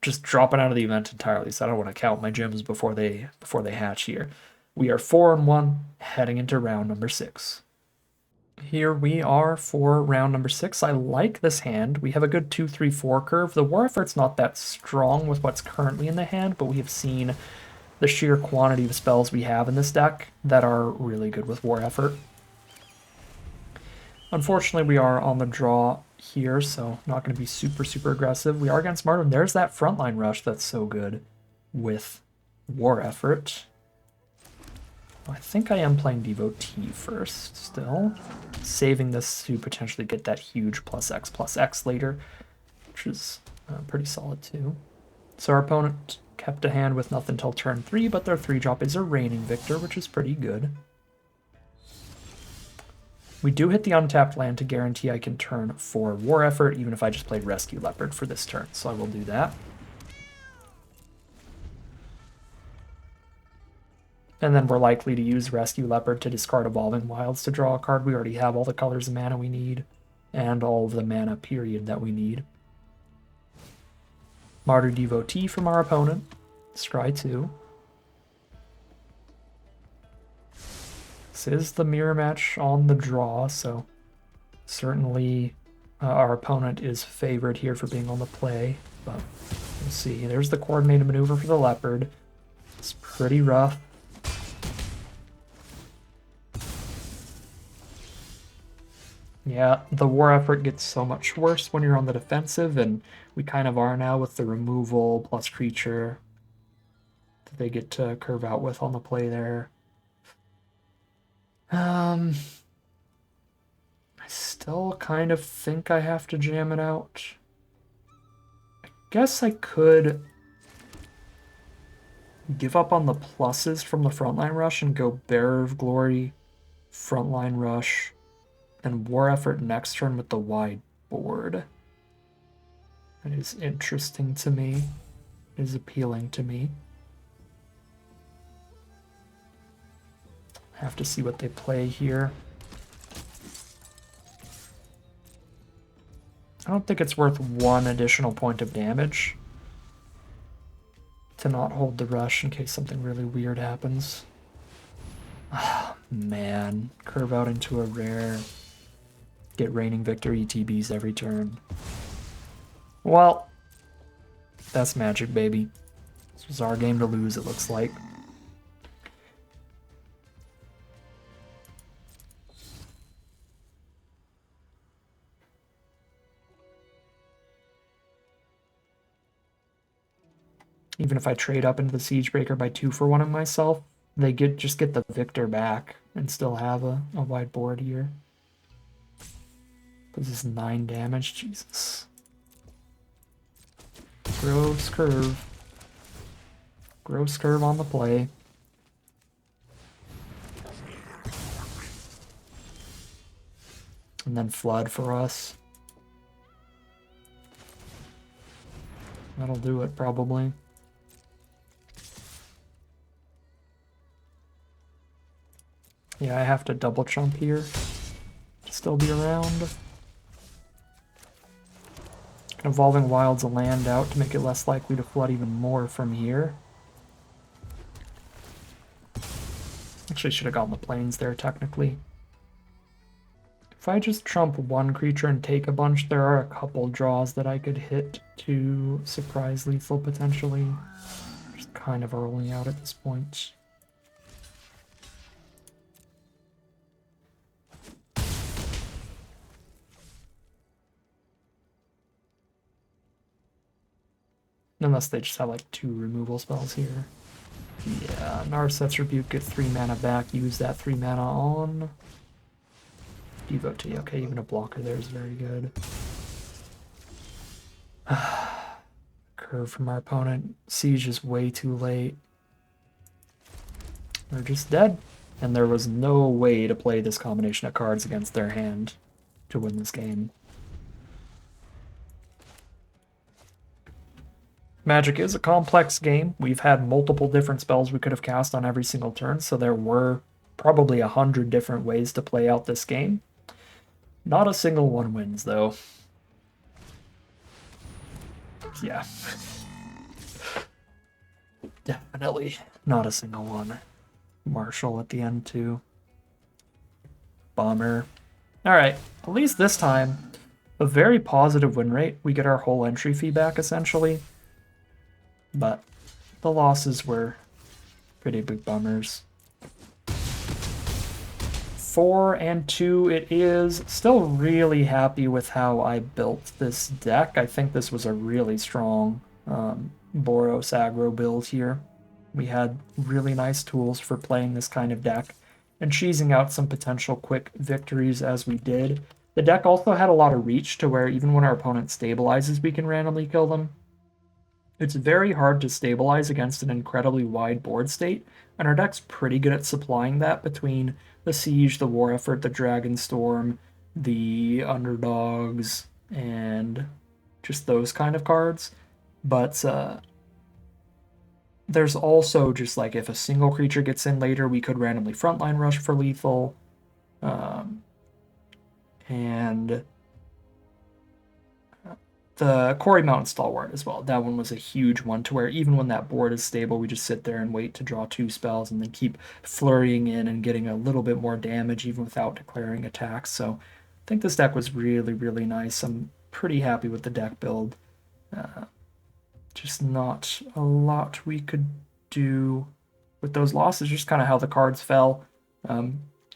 just dropping out of the event entirely. So I don't want to count my gems before they hatch here. We are 4 and 1, heading into round number 6. Here we are for round number 6. I like this hand. We have a good 2-3-4 curve. The war effort's not that strong with what's currently in the hand, but we have seen the sheer quantity of spells we have in this deck that are really good with war effort. Unfortunately, we are on the draw here, so not going to be super aggressive. We are against Martin. There's that frontline rush that's so good with war effort. I think I am playing Devotee first still, saving this to potentially get that huge +X later, which is pretty solid too. So our opponent kept a hand with nothing till turn 3, but their 3-drop is a Reigning Victor, which is pretty good. We do hit the untapped land to guarantee I can turn 4 War Effort, even if I just played Rescue Leopard for this turn, so I will do that. And then we're likely to use Rescue Leopard to discard Evolving Wilds to draw a card. We already have all the colors of mana we need, and all of the mana period that we need. Martyr Devotee from our opponent. Scry 2. This is the mirror match on the draw, so certainly our opponent is favored here for being on the play, but we'll see. There's the coordinated maneuver for the Leopard. It's pretty rough. Yeah, the war effort gets so much worse when you're on the defensive, and we kind of are now with the removal plus creature that they get to curve out with on the play there. still kind of think I have to jam it out. I guess I could give up on the pluses from the frontline rush and go Bearer of Glory, frontline rush, and War Effort next turn with the wide board. That is interesting to me. It is appealing to me. I have to see what they play here. I don't think it's worth one additional point of damage to not hold the rush in case something really weird happens. Ah, man. Curve out into a rare. Get Reigning Victor ETBs every turn. Well, that's Magic, baby. This was our game to lose, it looks like. Even if I trade up into the Siegebreaker by 2 for 1 of myself, they just get the Victor back and still have a wide board here. This is 9 damage, Jesus. Gross curve. Gross curve on the play. And then Flood for us. That'll do it, probably. Yeah, I have to double chump here to still be around. Evolving Wild's a land out to make it less likely to flood even more from here. Actually, should have gone the plains there, technically. If I just trump one creature and take a bunch, there are a couple draws that I could hit to surprise lethal, potentially. Just kind of rolling out at this point. Unless they just have like 2 removal spells here. Yeah, Narset's Rebuke, get 3 mana back, use that 3 mana on Devotee. Okay, even a blocker there is very good. Curve from our opponent. Siege is way too late. They're just dead. And there was no way to play this combination of cards against their hand to win this game. Magic is a complex game. We've had multiple different spells we could have cast on every single turn, so there were probably 100 different ways to play out this game. Not a single one wins, though. Yeah. Definitely not a single one. Marshall at the end, too. Bummer. Alright, at least this time, a very positive win rate. We get our whole entry fee back, essentially. But the losses were pretty big bummers. 4 and 2 it is. Still really happy with how I built this deck. I think this was a really strong Boros aggro build here. We had really nice tools for playing this kind of deck and cheesing out some potential quick victories as we did. The deck also had a lot of reach to where even when our opponent stabilizes, we can randomly kill them. It's very hard to stabilize against an incredibly wide board state, and our deck's pretty good at supplying that between the Siege, the War Effort, the Dragonstorm, the Underdogs, and just those kind of cards. But there's also just like if a single creature gets in later, we could randomly frontline rush for lethal. And the Quarry Mountain Stalwart as well. That one was a huge one to where even when that board is stable, we just sit there and wait to draw 2 spells and then keep flurrying in and getting a little bit more damage even without declaring attacks. So I think this deck was really, really nice. I'm pretty happy with the deck build. Just not a lot we could do with those losses, just kind of how the cards fell.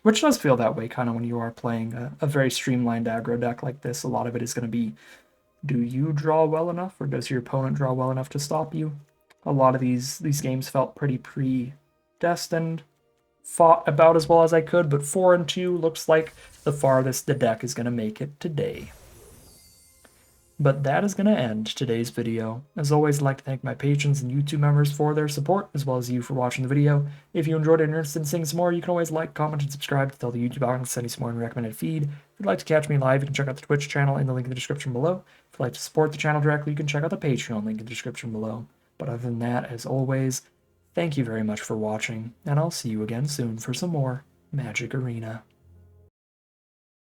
Which does feel that way kind of when you are playing a very streamlined aggro deck like this. A lot of it is going to be, do you draw well enough, or does your opponent draw well enough to stop you? A lot of these games felt pretty predestined. fought about as well as I could, but 4-2 looks like the farthest the deck is going to make it today. But that is going to end today's video. As always, I'd like to thank my patrons and YouTube members for their support, as well as you for watching the video. If you enjoyed it and are interested in seeing some more, you can always like, comment, and subscribe to tell the YouTube algorithm to send you some more in recommended feed. If you'd like to catch me live, you can check out the Twitch channel in the link in the description below. If you'd like to support the channel directly, you can check out the Patreon link in the description below. But other than that, as always, thank you very much for watching, and I'll see you again soon for some more Magic Arena.